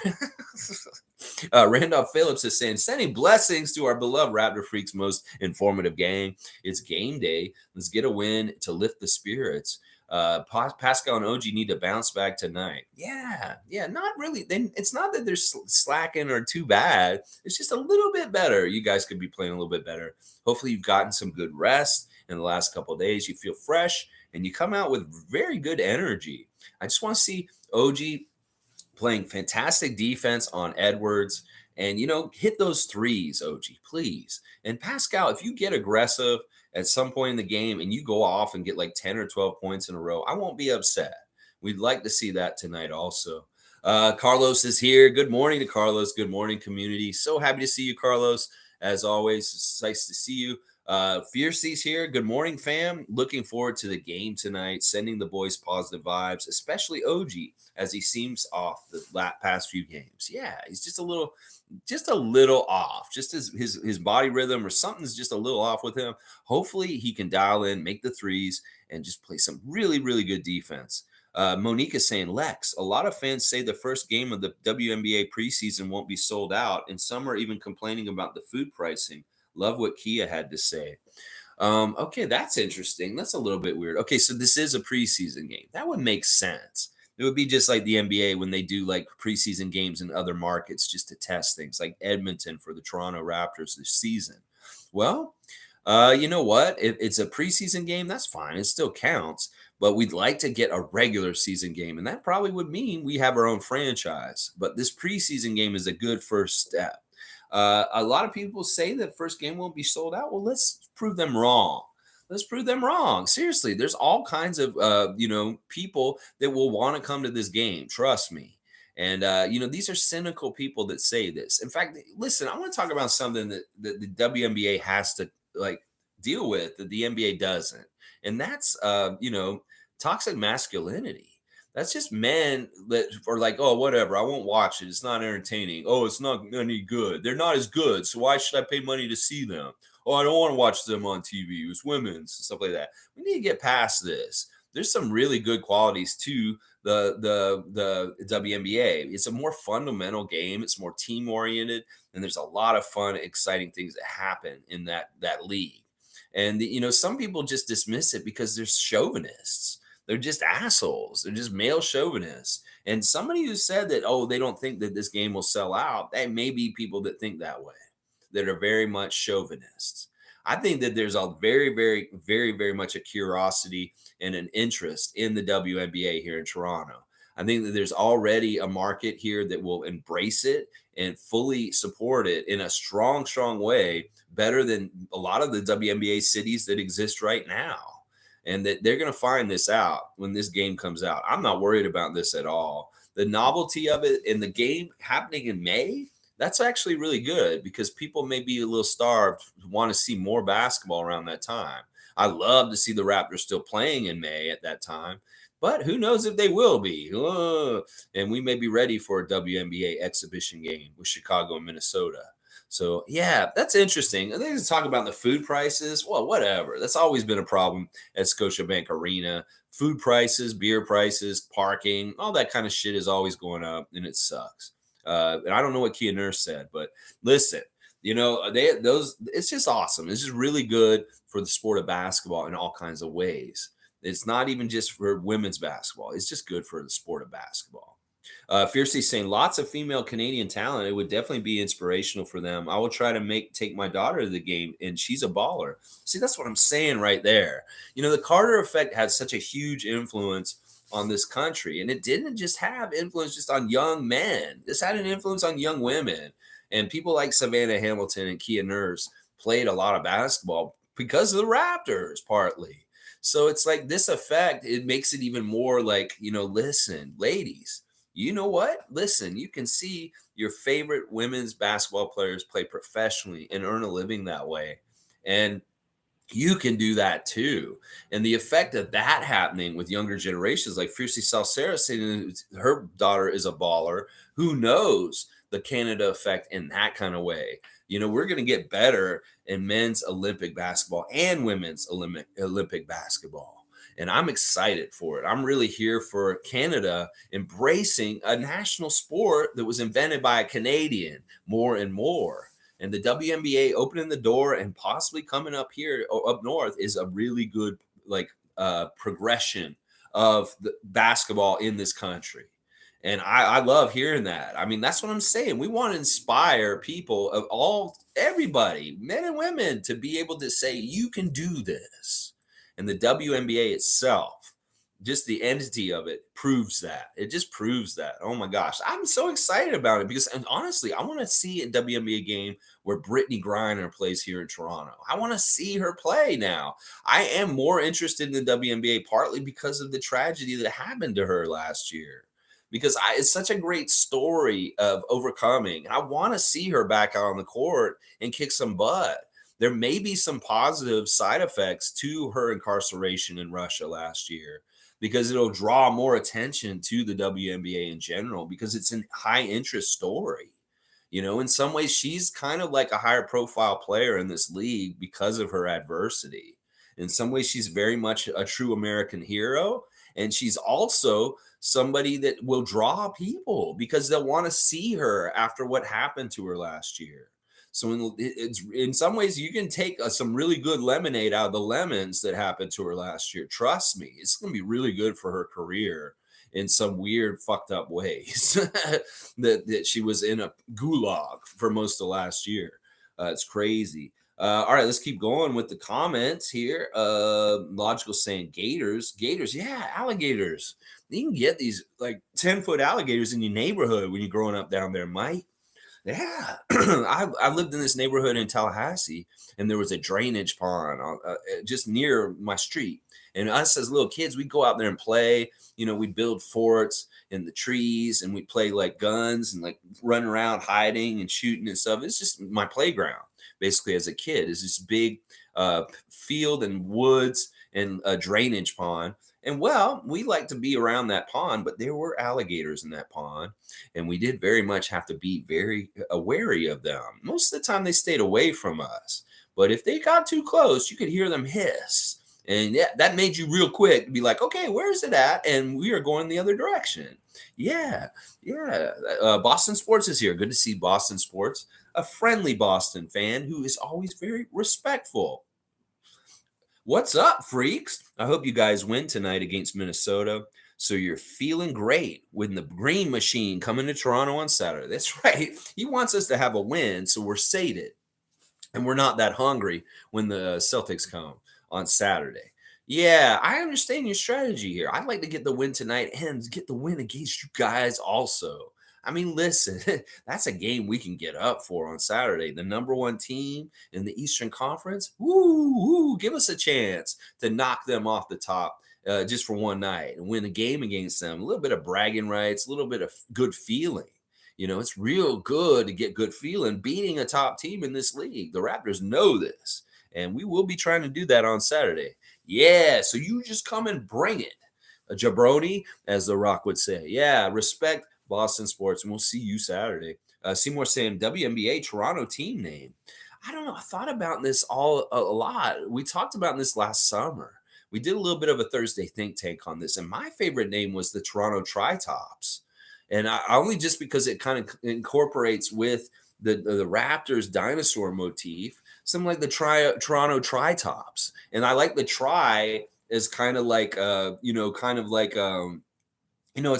Randolph Phillips is saying, sending blessings to our beloved Raptor Freaks most informative gang. It's game day. Let's get a win to lift the spirits. Pascal and OG need to bounce back tonight. Yeah, not really. Then it's not that they're slacking or too bad. It's just a little bit better. You guys could be playing a little bit better. Hopefully, you've gotten some good rest in the last couple of days. You feel fresh and you come out with very good energy. I just want to see OG playing fantastic defense on Edwards and, hit those threes, OG, please. And Pascal, if you get aggressive at some point in the game and you go off and get like 10 or 12 points in a row, I won't be upset. We'd like to see that tonight also. Carlos is here. Good morning to Carlos. Good morning, community. So happy to see you, Carlos. As always, it's nice to see you. Fiercey's here. Good morning, fam. Looking forward to the game tonight. Sending the boys positive vibes, especially OG, as he seems off the past few games. Yeah, he's just a little off. Just his body rhythm or something's just a little off with him. Hopefully, he can dial in, make the threes, and just play some really, really good defense. Monique is saying, Lex, a lot of fans say the first game of the WNBA preseason won't be sold out, and some are even complaining about the food pricing. Love what Kia had to say. Okay, that's interesting. That's a little bit weird. Okay, so this is a preseason game. That would make sense. It would be just like the NBA when they do like preseason games in other markets just to test things, like Edmonton for the Toronto Raptors this season. Well, you know what? If it's a preseason game, that's fine. It still counts. But we'd like to get a regular season game, and that probably would mean we have our own franchise. But this preseason game is a good first step. A lot of people say that first game won't be sold out. Well, let's prove them wrong. Let's prove them wrong. Seriously, there's all kinds of people that will want to come to this game. Trust me. And these are cynical people that say this. In fact, listen, I want to talk about something that the WNBA has to deal with that the NBA doesn't, and that's toxic masculinity. That's just men that are like, oh, whatever, I won't watch it. It's not entertaining. Oh, it's not any good. They're not as good. So why should I pay money to see them? Oh, I don't want to watch them on TV. It's women's and stuff like that. We need to get past this. There's some really good qualities to the WNBA. It's a more fundamental game. It's more team oriented, and there's a lot of fun, exciting things that happen in that league. And some people just dismiss it because they're chauvinists. They're just assholes. They're just male chauvinists. And somebody who said that, oh, they don't think that this game will sell out, that may be people that think that way, that are very much chauvinists. I think that there's a very, very, very, very much a curiosity and an interest in the WNBA here in Toronto. I think that there's already a market here that will embrace it and fully support it in a strong, strong way, better than a lot of the WNBA cities that exist right now. And that they're going to find this out when this game comes out. I'm not worried about this at all. The novelty of it in the game happening in May, that's actually really good because people may be a little starved, want to see more basketball around that time. I love to see the Raptors still playing in May at that time, but who knows if they will be. And we may be ready for a WNBA exhibition game with Chicago and Minnesota. So, yeah, that's interesting. They just talk about the food prices. Well, whatever. That's always been a problem at Scotiabank Arena. Food prices, beer prices, parking, all that kind of shit is always going up, and it sucks. And I don't know what Kia Nurse said, but listen, it's just awesome. It's just really good for the sport of basketball in all kinds of ways. It's not even just for women's basketball. It's just good for the sport of basketball. Fiercely saying lots of female Canadian talent. It would definitely be inspirational for them. I will try to take my daughter to the game, and she's a baller. See, that's what I'm saying right there. The Carter effect had such a huge influence on this country, and it didn't just have influence just on young men. This had an influence on young women, and people like Savannah Hamilton and Kia Nurse played a lot of basketball because of the Raptors, partly. So it's like this effect, it makes it even more like, listen, ladies, you know what? Listen, you can see your favorite women's basketball players play professionally and earn a living that way. And you can do that too. And the effect of that happening with younger generations, like Fiercely Salsera saying her daughter is a baller, who knows the Canada effect in that kind of way. We're going to get better in men's Olympic basketball and women's Olympic basketball. And I'm excited for it. I'm really here for Canada embracing a national sport that was invented by a Canadian more and more. And the WNBA opening the door and possibly coming up here up north is a really good progression of the basketball in this country. And I love hearing that. I mean, that's what I'm saying. We want to inspire people of everybody, men and women, to be able to say, you can do this. And the WNBA itself, just the entity of it proves that. It just proves that. Oh my gosh. I'm so excited about it because, and honestly, I want to see a WNBA game where Britney Griner plays here in Toronto. I want to see her play now. I am more interested in the WNBA partly because of the tragedy that happened to her last year. Because it's such a great story of overcoming. I want to see her back out on the court and kick some butt. There may be some positive side effects to her incarceration in Russia last year because it'll draw more attention to the WNBA in general because it's a high interest story. You know, in some ways, she's kind of like a higher profile player in this league because of her adversity. In some ways, she's very much a true American hero. And she's also somebody that will draw people because they'll want to see her after what happened to her last year. So it's in some ways you can take some really good lemonade out of the lemons that happened to her last year. Trust me, it's going to be really good for her career in some weird fucked up ways that she was in a gulag for most of last year. It's crazy. All right, let's keep going with the comments here. Logical saying gators, yeah, alligators. You can get these like 10-foot alligators in your neighborhood when you're growing up down there, Mike. Yeah, I lived in this neighborhood in Tallahassee, and there was a drainage pond just near my street. And us as little kids, we'd go out there and play. You know, we'd build forts in the trees, and we'd play like guns and like run around hiding and shooting and stuff. It's just my playground, basically, as a kid. It's this big field and woods and a drainage pond. And well, we like to be around that pond, but there were alligators in that pond, and we did very much have to be very wary of them. Most of the time, they stayed away from us, but if they got too close, you could hear them hiss, and yeah, that made you real quick be like, okay, where is it at? And we are going the other direction. Yeah, yeah. Boston Sports is here. Good to see Boston Sports, a friendly Boston fan who is always very respectful. What's up, freaks? I hope you guys win tonight against Minnesota. So you're feeling great with the Green Machine coming to Toronto on Saturday. That's right. He wants us to have a win, so we're sated. And we're not that hungry when the Celtics come on Saturday. Yeah, I understand your strategy here. I'd like to get the win tonight and get the win against you guys also. I mean, listen, that's a game we can get up for on Saturday. The number one team in the Eastern Conference, woo, give us a chance to knock them off the top just for one night and win a game against them. A little bit of bragging rights, a little bit of good feeling. You know, it's real good to get good feeling beating a top team in this league. The Raptors know this, and we will be trying to do that on Saturday. Yeah, so you just come and bring it. A jabroni, as The Rock would say. Yeah, respect Boston Sports, and we'll see you Saturday. Seymour saying WNBA Toronto team name. I don't know. I thought about this a lot. We talked about this last summer. We did a little bit of a Thursday think tank on this, and my favorite name was the Toronto Tri-Tops. And I only just because it kind of incorporates with the Raptors dinosaur motif, something like the Toronto Tri-Tops. And I like the tri as kind of like, it's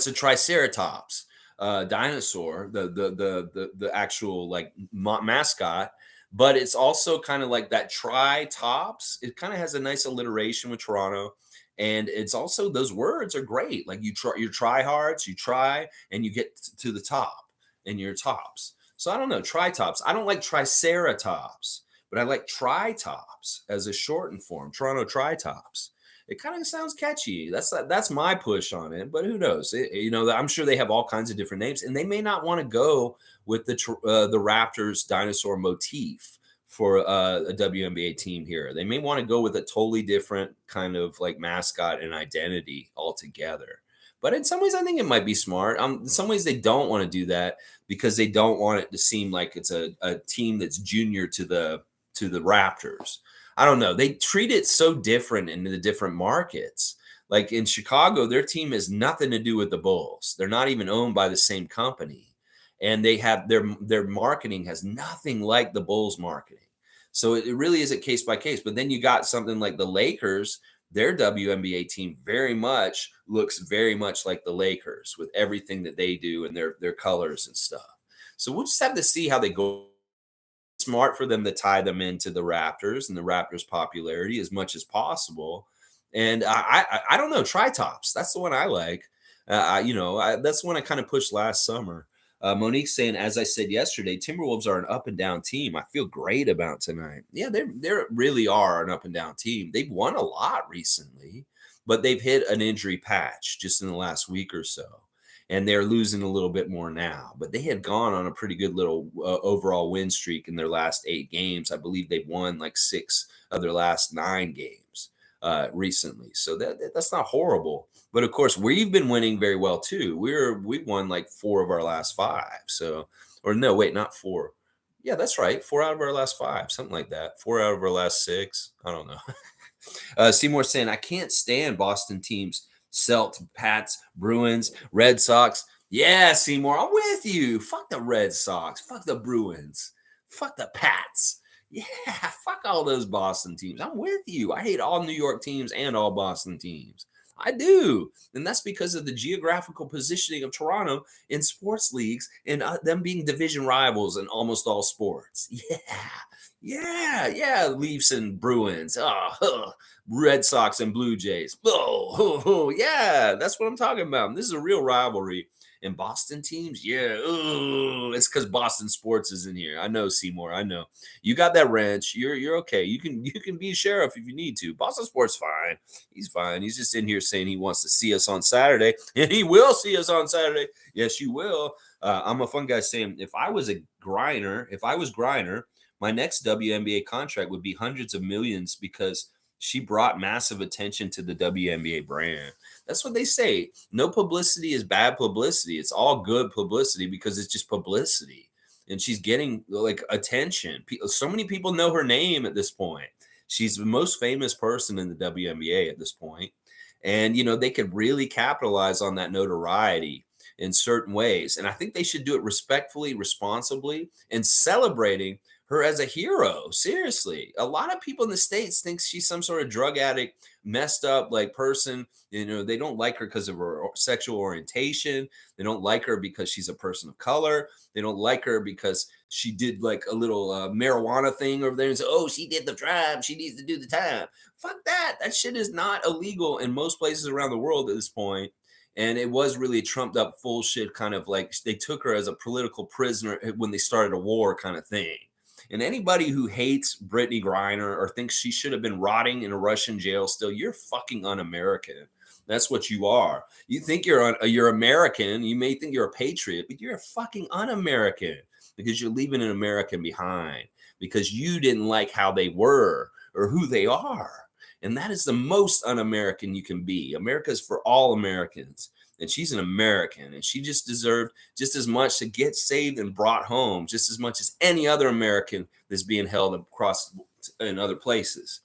a Triceratops dinosaur, the actual like mascot, but it's also kind of like that tri-tops. It kind of has a nice alliteration with Toronto, and it's also those words are great. Like you try hards, you try, and you get to the top, and you're tops. So I don't know, tri-tops. I don't like Triceratops, but I like tri-tops as a shortened form. Toronto Tri-Tops. It kind of sounds catchy. That's my push on it, but who knows? I'm sure they have all kinds of different names, and they may not want to go with the Raptors dinosaur motif for a WNBA team here. They may want to go with a totally different kind of like mascot and identity altogether. But in some ways, I think it might be smart. In some ways, they don't want to do that because they don't want it to seem like it's a team that's junior to the Raptors. I don't know. They treat it so different in the different markets. Like in Chicago, their team has nothing to do with the Bulls. They're not even owned by the same company. And they have their marketing has nothing like the Bulls marketing. So it really is a case by case. But then you got something like the Lakers, their WNBA team very much looks very much like the Lakers with everything that they do and their colors and stuff. So we'll just have to see how they go. Smart for them to tie them into the Raptors and the Raptors' popularity as much as possible. And I don't know, tri tops. That's the one I like. That's the one I kind of pushed last summer. Monique saying, as I said yesterday, Timberwolves are an up and down team. I feel great about tonight. Yeah, they really are an up and down team. They've won a lot recently, but they've hit an injury patch just in the last week or so, and they're losing a little bit more now. But they had gone on a pretty good little overall win streak in their last 8 games. I believe they've won like 6 of their last 9 games recently. So that's not horrible. But of course, we've been winning very well too. We've won like 4 of our last 5. So, or no, wait, not 4. Yeah, that's right. 4 out of our last 5, something like that. 4 out of our last 6. I don't know. Seymour saying, I can't stand Boston teams. Celt, Pats, Bruins, Red Sox. Yeah, Seymour, I'm with you. Fuck the Red Sox. Fuck the Bruins. Fuck the Pats. Yeah, fuck all those Boston teams. I'm with you. I hate all New York teams and all Boston teams. I do. And that's because of the geographical positioning of Toronto in sports leagues and them being division rivals in almost all sports. Yeah. Leafs and Bruins. Red Sox and Blue Jays. Yeah, that's what I'm talking about. This is a real rivalry. And Boston teams, yeah, it's because Boston sports is in here. I know, Seymour. I know you got that wrench. You're okay. You can be a sheriff if you need to. Boston sports fine. He's fine. He's just in here saying he wants to see us on Saturday, and he will see us on Saturday. Yes, you will. I'm a fun guy saying if I was Griner, my next WNBA contract would be hundreds of millions because she brought massive attention to the WNBA brand. That's what they say. No publicity is bad publicity. It's all good publicity because it's just publicity. And she's getting like attention. So many people know her name at this point. She's the most famous person in the WNBA at this point. And, they could really capitalize on that notoriety in certain ways. And I think they should do it respectfully, responsibly, and celebrating her as a hero. Seriously, a lot of people in the States think she's some sort of drug addict, messed up like person. They don't like her because of her sexual orientation. They don't like her because she's a person of color. They don't like her because she did like a little marijuana thing over there and say, oh, she did the crime. She needs to do the time. Fuck that. That shit is not illegal in most places around the world at this point. And it was really a trumped up full shit kind of like they took her as a political prisoner when they started a war kind of thing. And anybody who hates Britney Griner or thinks she should have been rotting in a Russian jail still, you're fucking un-American. That's what you are. You think you're American. You may think you're a patriot, but you're a fucking un-American because you're leaving an American behind because you didn't like how they were or who they are. And that is the most un-American you can be. America is for all Americans. And she's an American, and she just deserved just as much to get saved and brought home, just as much as any other American that's being held across in other places.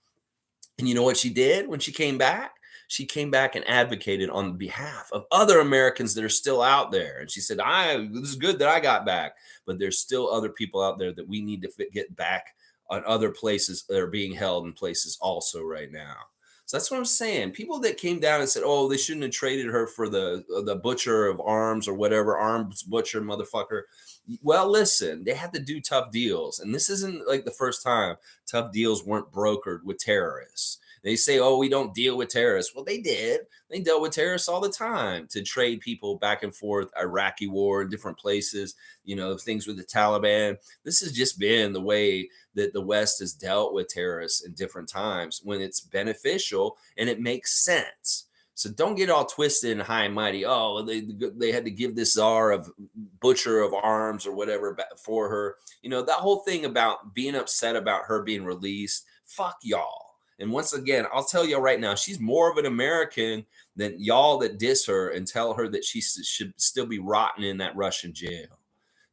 And you know what she did when she came back? She came back and advocated on behalf of other Americans that are still out there. And she said, this is good that I got back, but there's still other people out there that we need to get back on other places that are being held in places also right now. So that's what I'm saying. People that came down and said, oh, they shouldn't have traded her for the butcher of arms or whatever, arms butcher motherfucker. Well, listen, they had to do tough deals. And this isn't like the first time tough deals weren't brokered with terrorists. They say, oh, we don't deal with terrorists. Well, they did. They dealt with terrorists all the time to trade people back and forth, Iraqi war in different places, things with the Taliban. This has just been the way that the West has dealt with terrorists in different times when it's beneficial and it makes sense. So don't get all twisted and high and mighty. Oh, they had to give this czar of butcher of arms or whatever for her. That whole thing about being upset about her being released. Fuck y'all. And once again, I'll tell you right now, she's more of an American than y'all that diss her and tell her that she should still be rotting in that Russian jail.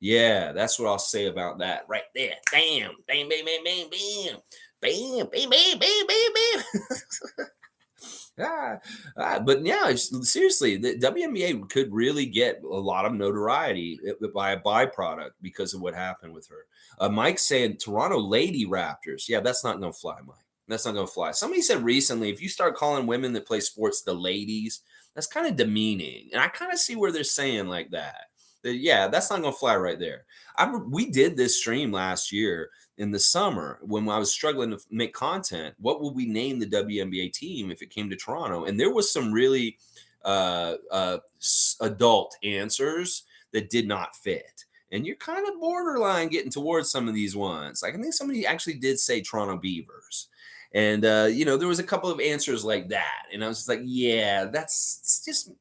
Yeah, that's what I'll say about that right there. Bam, bam, bam, bam, bam, bam, bam, bam, bam, bam, bam, bam. But yeah, seriously, the WNBA could really get a lot of notoriety by a byproduct because of what happened with her. Mike saying Toronto Lady Raptors. Yeah, that's not going to fly, Mike. That's not going to fly. Somebody said recently, if you start calling women that play sports the ladies, that's kind of demeaning. And I kind of see where they're saying like that. Yeah, that's not going to fly right there. We did this stream last year in the summer when I was struggling to make content. What would we name the WNBA team if it came to Toronto? And there was some really adult answers that did not fit. And you're kind of borderline getting towards some of these ones. Like I think somebody actually did say Toronto Beavers. And there was a couple of answers like that. And I was just like, yeah, that's just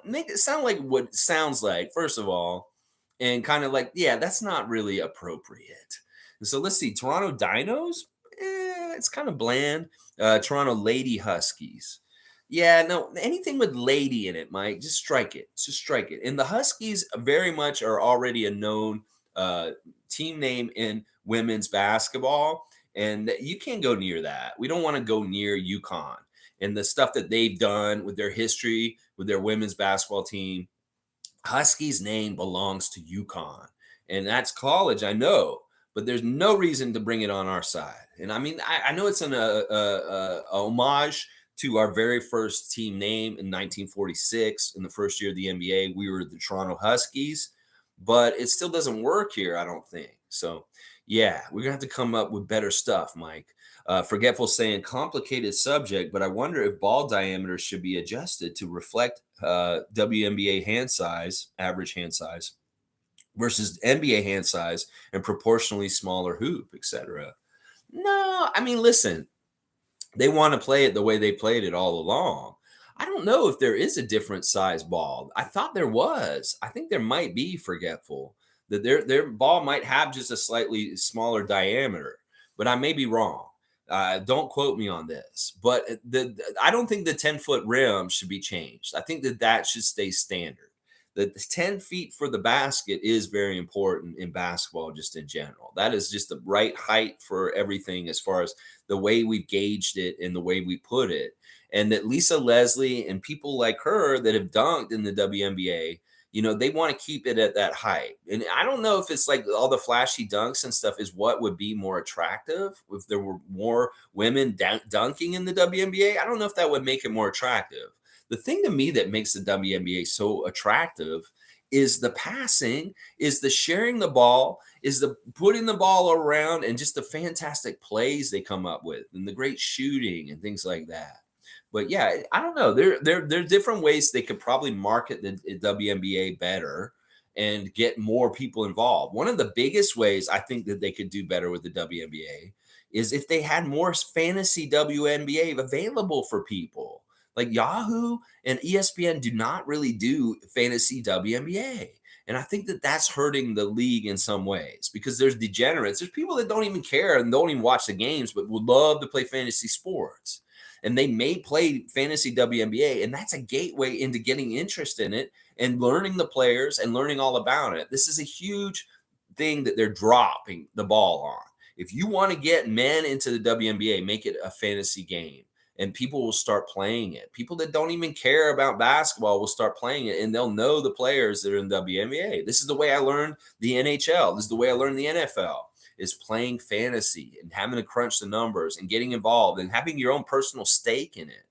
make it sound like what it sounds like, first of all. And kind of like, yeah, that's not really appropriate. And so let's see, Toronto Dinos, it's kind of bland. Toronto Lady Huskies. Yeah, no, anything with lady in it, Mike, just strike it. Just strike it. And the Huskies very much are already a known team name in women's basketball. And you can't go near that. We don't want to go near UConn and the stuff that they've done with their history, with their women's basketball team. Huskies name belongs to UConn. And that's college, I know, but there's no reason to bring it on our side. And I mean, I know it's a homage to our very first team name in 1946 in the first year of the NBA. We were the Toronto Huskies, but it still doesn't work here, I don't think. So, yeah, we're going to have to come up with better stuff, Mike. Forgetful saying complicated subject, but I wonder if ball diameter should be adjusted to reflect WNBA hand size, average hand size, versus NBA hand size and proportionally smaller hoop, etc. No, I mean, listen, they want to play it the way they played it all along. I don't know if there is a different size ball. I thought there was. I think there might be, Forgetful, that their ball might have just a slightly smaller diameter, but I may be wrong. Don't quote me on this, but I don't think the 10-foot rim should be changed. I think that should stay standard. The 10 feet for the basket is very important in basketball, just in general. That is just the right height for everything as far as the way we've gauged it and the way we put it. And that Lisa Leslie and people like her that have dunked in the WNBA, they want to keep it at that height. And I don't know if it's like all the flashy dunks and stuff is what would be more attractive. If there were more women dunking in the WNBA, I don't know if that would make it more attractive. The thing to me that makes the WNBA so attractive is the passing, is the sharing the ball, is the putting the ball around, and just the fantastic plays they come up with, and the great shooting and things like that. But yeah, I don't know. There are different ways they could probably market the WNBA better and get more people involved. One of the biggest ways I think that they could do better with the WNBA is if they had more fantasy WNBA available for people. Like Yahoo and ESPN do not really do fantasy WNBA. And I think that that's hurting the league in some ways because there's degenerates. There's people that don't even care and don't even watch the games, but would love to play fantasy sports. And they may play fantasy WNBA, and that's a gateway into getting interest in it and learning the players and learning all about it. This is a huge thing that they're dropping the ball on. If you want to get men into the WNBA, make it a fantasy game. And people will start playing it. People that don't even care about basketball will start playing it, and they'll know the players that are in WNBA. This is the way I learned the NHL. This is the way I learned the NFL, is playing fantasy and having to crunch the numbers and getting involved and having your own personal stake in it.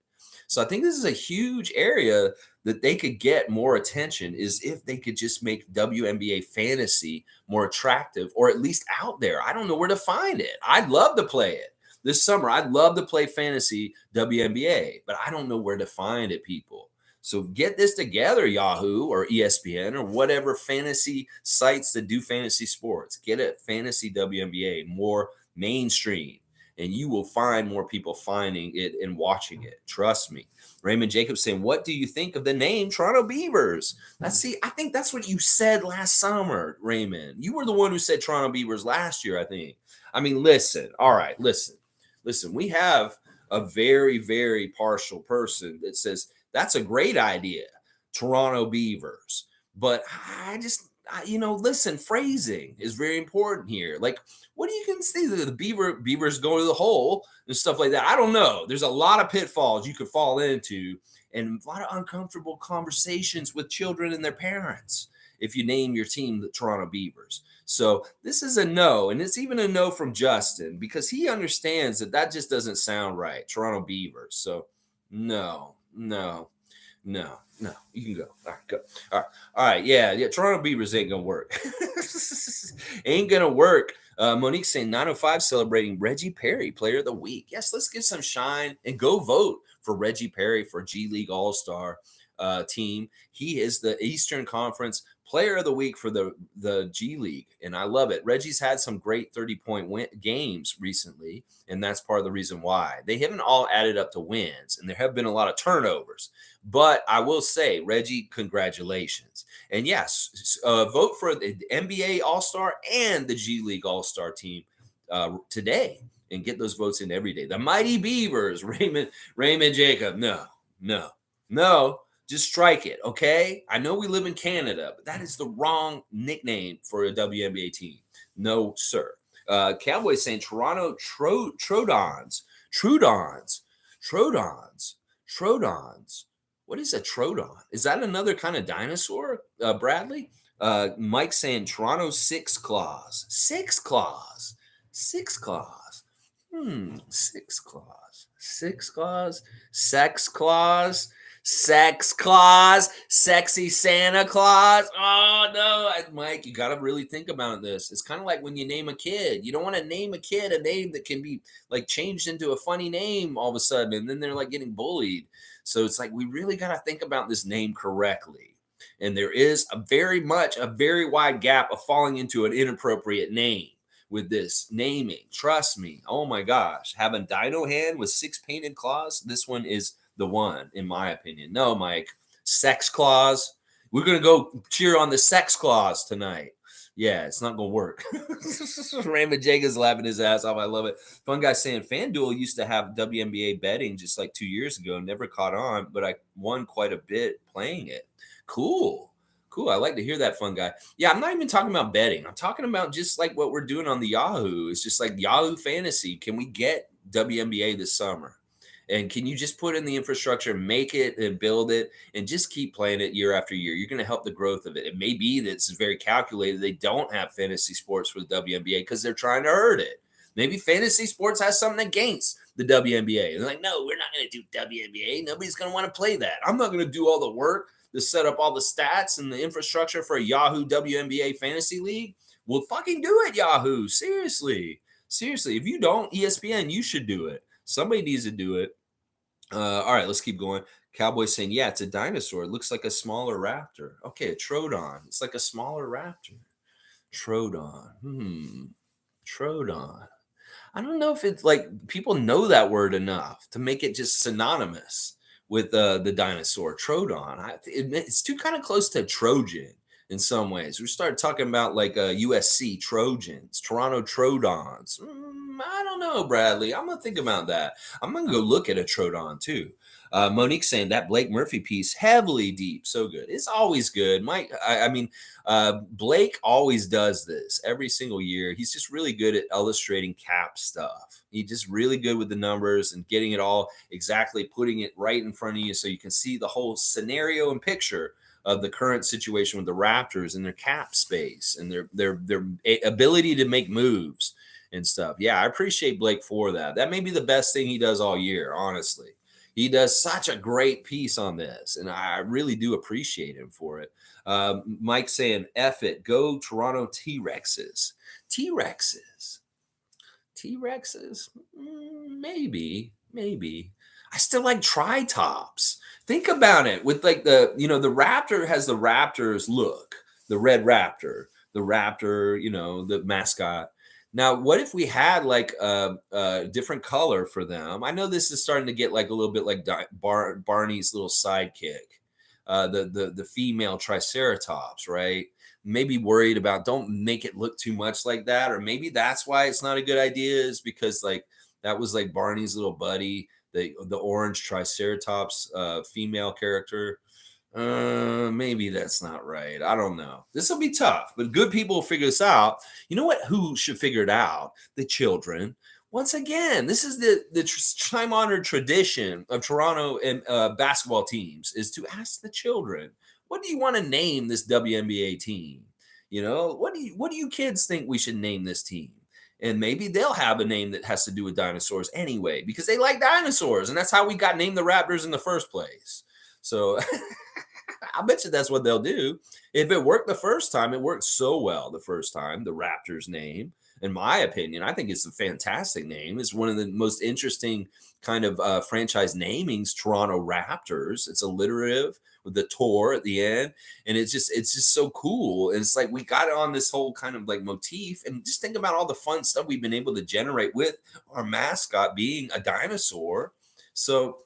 So I think this is a huge area that they could get more attention is if they could just make WNBA fantasy more attractive or at least out there. I don't know where to find it. I'd love to play it. This summer, I'd love to play fantasy WNBA, but I don't know where to find it, people. So get this together, Yahoo or ESPN or whatever fantasy sites that do fantasy sports. Get it, fantasy WNBA, more mainstream, and you will find more people finding it and watching it. Trust me. Raymond Jacobs saying, what do you think of the name Toronto Beavers? I think that's what you said last summer, Raymond. You were the one who said Toronto Beavers last year, I think. I mean, listen. All right, listen. We have a very, very partial person that says that's a great idea, Toronto Beavers. But listen, phrasing is very important here. Like, what do you can see? The beavers go to the hole and stuff like that. I don't know. There's a lot of pitfalls you could fall into, and a lot of uncomfortable conversations with children and their parents if you name your team the Toronto Beavers. So this is a no, and it's even a no from Justin because he understands that just doesn't sound right. Toronto Beavers. So no, no. No, no, you can go. All right, go. All right, yeah. Toronto Beavers ain't gonna work. Ain't gonna work. Monique saying 905 celebrating Reggie Perry, Player of the Week. Yes, let's give some shine and go vote for Reggie Perry for G League All Star team. He is the Eastern Conference Player of the Week for the G League, and I love it. Reggie's had some great 30-point games recently, and that's part of the reason why. They haven't all added up to wins, and there have been a lot of turnovers. But I will say, Reggie, congratulations. And yes, vote for the NBA All-Star and the G League All-Star team today and get those votes in every day. The Mighty Beavers, Raymond Jacob. No. Just strike it, okay? I know we live in Canada, but that is the wrong nickname for a WNBA team. No, sir. Cowboys saying Toronto Trudons. What is a Troodon? Is that another kind of dinosaur, Bradley? Mike saying Toronto Six Claws. Six Claws. Six Claws. Six Claws. Six Claws. Sex Claws. Sex Claus, sexy Santa Claus. Oh no, Mike, you got to really think about this. It's kind of like when you name a kid. You don't want to name a kid a name that can be like changed into a funny name all of a sudden, and then they're like getting bullied. So it's like we really got to think about this name correctly. And there is a very wide gap of falling into an inappropriate name with this naming. Trust me. Oh my gosh, having Dino Hand with 6 painted claws. This one is the one, in my opinion. No, Mike. Sex Claus. We're going to go cheer on the Sex Claus tonight. Yeah, it's not going to work. Raymond Jacobs laughing his ass off. I love it. Fun guy saying FanDuel used to have WNBA betting just like 2 years ago. Never caught on, but I won quite a bit playing it. Cool. I like to hear that, fun guy. Yeah, I'm not even talking about betting. I'm talking about just like what we're doing on the Yahoo. It's just like Yahoo Fantasy. Can we get WNBA this summer? And can you just put in the infrastructure, make it and build it, and just keep playing it year after year? You're going to help the growth of it. It may be that it's very calculated. They don't have fantasy sports for the WNBA because they're trying to hurt it. Maybe fantasy sports has something against the WNBA. They're like, no, we're not going to do WNBA. Nobody's going to want to play that. I'm not going to do all the work to set up all the stats and the infrastructure for a Yahoo WNBA fantasy league. Well, fucking do it, Yahoo. Seriously. If you don't, ESPN, you should do it. Somebody needs to do it. All right, let's keep going. Cowboys saying, yeah, it's a dinosaur. It looks like a smaller raptor. Okay, a Troodon. It's like a smaller raptor. Troodon. Troodon. I don't know if it's like people know that word enough to make it just synonymous with the dinosaur. Troodon. It's too kind of close to Trojan in some ways. We started talking about like USC Trojans, Toronto Troodons. I don't know, Bradley. I'm going to think about that. I'm going to go look at a Troodon too. Monique saying that Blake Murphy piece, heavily deep. So good. It's always good. Mike, Blake always does this every single year. He's just really good at illustrating cap stuff. He's just really good with the numbers and getting it all exactly, putting it right in front of you so you can see the whole scenario and picture of the current situation with the Raptors and their cap space and their ability to make moves and stuff. Yeah, I appreciate Blake for that. That may be the best thing he does all year, honestly. He does such a great piece on this, and I really do appreciate him for it. Mike saying, F it, go Toronto T-Rexes. T-Rexes? Maybe. I still like tri-tops. Think about it with like the Raptor has the Raptors look, the red Raptor, the mascot. Now, what if we had like a different color for them? I know this is starting to get like a little bit like Barney's little sidekick, the female Triceratops, right? Maybe worried about don't make it look too much like that, or maybe that's why it's not a good idea is because like that was like Barney's little buddy, the orange Triceratops female character. Maybe that's not right. I don't know. This will be tough, but good people will figure this out. You know what? Who should figure it out? The children. Once again, this is the time honored tradition of Toronto and basketball teams is to ask the children, what do you want to name this WNBA team? You know, what do you kids think we should name this team? And maybe they'll have a name that has to do with dinosaurs anyway, because they like dinosaurs, and that's how we got named the Raptors in the first place. So I bet you that's what they'll do. If it worked the first time, it worked so well the first time, the Raptors name. In my opinion, I think it's a fantastic name. It's one of the most interesting kind of franchise namings, Toronto Raptors. It's alliterative with the tour at the end. And it's just so cool. And it's like we got on this whole kind of like motif. And just think about all the fun stuff we've been able to generate with our mascot being a dinosaur. So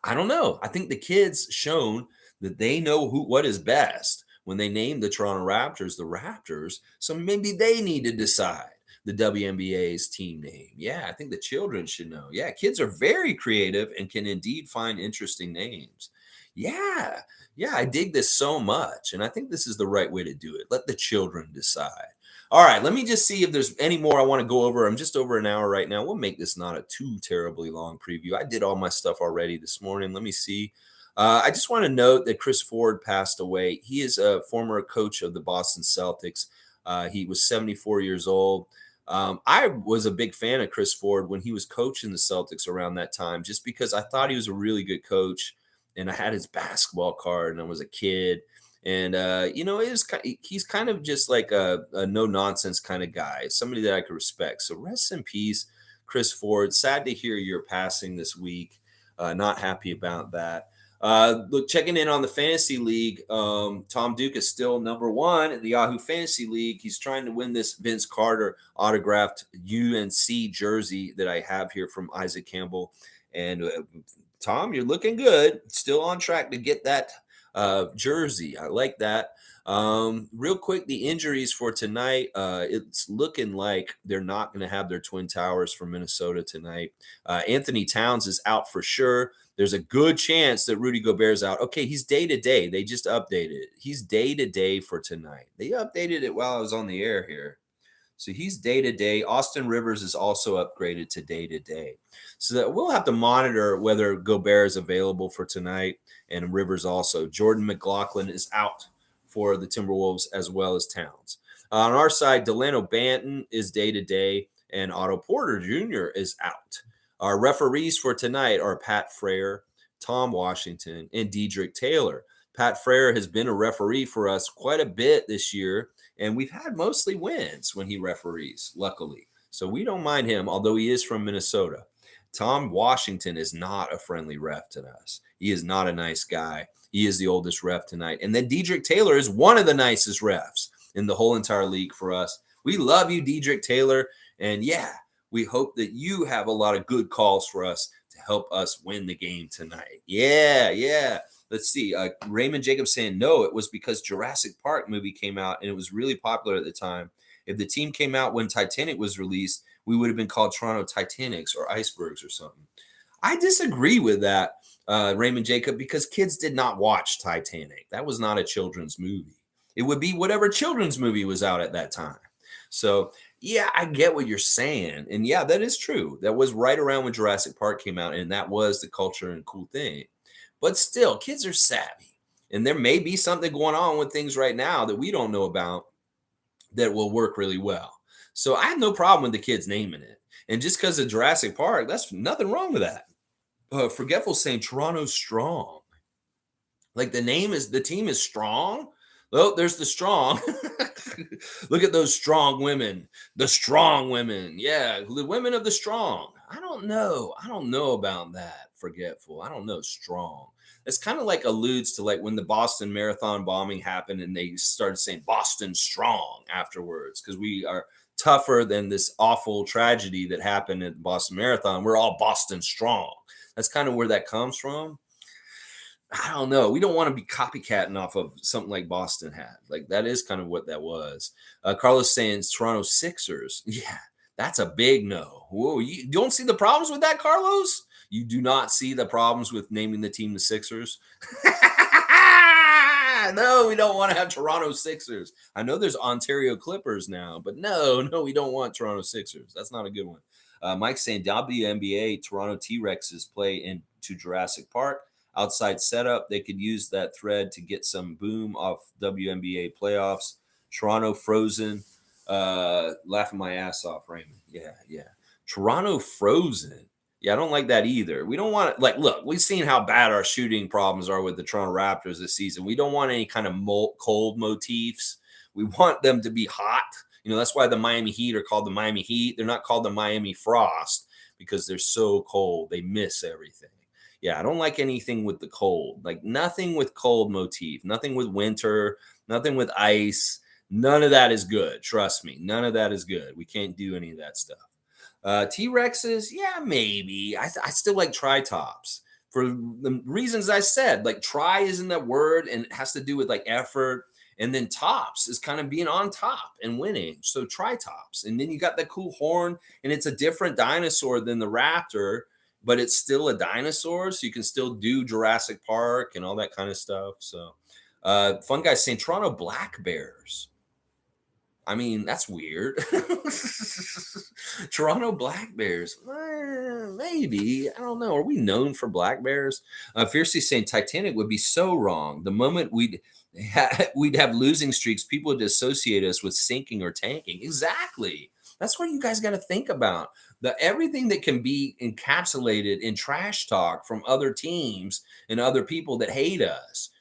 I don't know. I think the kids shown that they know what is best when they named the Toronto Raptors the Raptors. So maybe they need to decide the WNBA's team name. Yeah, I think the children should know. Yeah, kids are very creative and can indeed find interesting names. Yeah, yeah, I dig this so much. And I think this is the right way to do it. Let the children decide. All right, let me just see if there's any more I want to go over. I'm just over an hour right now. We'll make this not a too terribly long preview. I did all my stuff already this morning. Let me see. I just want to note that Chris Ford passed away. He is a former coach of the Boston Celtics. He was 74 years old. I was a big fan of Chris Ford when he was coaching the Celtics around that time, just because I thought he was a really good coach, and I had his basketball card, and I was a kid. And he's kind of just like a no nonsense kind of guy, somebody that I could respect. So rest in peace, Chris Ford. Sad to hear your passing this week. Not happy about that. Look, checking in on the fantasy league. Tom Duke is still number one in the Yahoo Fantasy League. He's trying to win this Vince Carter autographed UNC jersey that I have here from Isaac Campbell. And Tom, you're looking good. Still on track to get that jersey. I like that. Real quick, the injuries for tonight. It's looking like they're not going to have their Twin Towers from Minnesota tonight. Anthony Towns is out for sure. There's a good chance that Rudy Gobert's out. Okay, he's day to day. They just updated it. He's day to day for tonight. They updated it while I was on the air here. So he's day to day. Austin Rivers is also upgraded to day. So that we'll have to monitor whether Gobert is available for tonight and Rivers also. Jordan McLaughlin is out for the Timberwolves as well as Towns. On our side, Delano Banton is day to day and Otto Porter Jr. is out. Our referees for tonight are Pat Frere, Tom Washington, and Dedrick Taylor. Pat Frere has been a referee for us quite a bit this year, and we've had mostly wins when he referees, luckily. So we don't mind him, although he is from Minnesota. Tom Washington is not a friendly ref to us. He is not a nice guy. He is the oldest ref tonight. And then Dedrick Taylor is one of the nicest refs in the whole entire league for us. We love you, Dedrick Taylor. And yeah, we hope that you have a lot of good calls for us to help us win the game tonight. Yeah. Let's see. Raymond Jacobs saying, no, it was because Jurassic Park movie came out and it was really popular at the time. If the team came out when Titanic was released, we would have been called Toronto Titanics or Icebergs or something. I disagree with that, Raymond Jacob, because kids did not watch Titanic. That was not a children's movie. It would be whatever children's movie was out at that time. So, yeah, I get what you're saying. And yeah, that is true. That was right around when Jurassic Park came out, and that was the culture and cool thing. But still, kids are savvy. And there may be something going on with things right now that we don't know about that will work really well. So I have no problem with the kids naming it. And just because of Jurassic Park, that's nothing wrong with that. Forgetful saying Toronto's strong. Like the team is strong. Well, there's the strong. Look at those strong women. The strong women. Yeah, the women of the strong. I don't know. I don't know about that. Forgetful. I don't know. Strong. It's kind of like alludes to like when the Boston Marathon bombing happened and they started saying Boston strong afterwards because we are tougher than this awful tragedy that happened at the Boston Marathon. We're all Boston strong. That's kind of where that comes from. I don't know. We don't want to be copycatting off of something like Boston had. Like that is kind of what that was. Carlos saying Toronto Sixers. Yeah, that's a big no. Whoa, you don't see the problems with that, Carlos? You do not see the problems with naming the team the Sixers? No, we don't want to have Toronto Sixers. I know there's Ontario Clippers now, but no, we don't want Toronto Sixers. That's not a good one. Mike's saying WNBA Toronto T-Rexes play into Jurassic Park. Outside setup, they could use that thread to get some boom off WNBA playoffs. Toronto Frozen. Laughing my ass off, Raymond. Yeah. Toronto Frozen. Yeah, I don't like that either. We don't want to, look, we've seen how bad our shooting problems are with the Toronto Raptors this season. We don't want any kind of cold motifs. We want them to be hot. That's why the Miami Heat are called the Miami Heat. They're not called the Miami Frost because they're so cold. They miss everything. Yeah, I don't like anything with the cold. Like nothing with cold motif, nothing with winter, nothing with ice. None of that is good. Trust me. None of that is good. We can't do any of that stuff. T-Rexes, yeah, maybe. I still like tri-tops for the reasons I said. Like tri isn't that word, and it has to do with like effort. And then tops is kind of being on top and winning. So tri-tops. And then you got that cool horn, and it's a different dinosaur than the raptor, but it's still a dinosaur. So you can still do Jurassic Park and all that kind of stuff. So fun guy saying Toronto Black Bears. I mean, that's weird. Toronto Black Bears. Maybe. I don't know. Are we known for Black Bears? Fiercely saying Titanic would be so wrong. The moment we'd have losing streaks, people would associate us with sinking or tanking. Exactly. That's what you guys got to think about. Everything that can be encapsulated in trash talk from other teams and other people that hate us.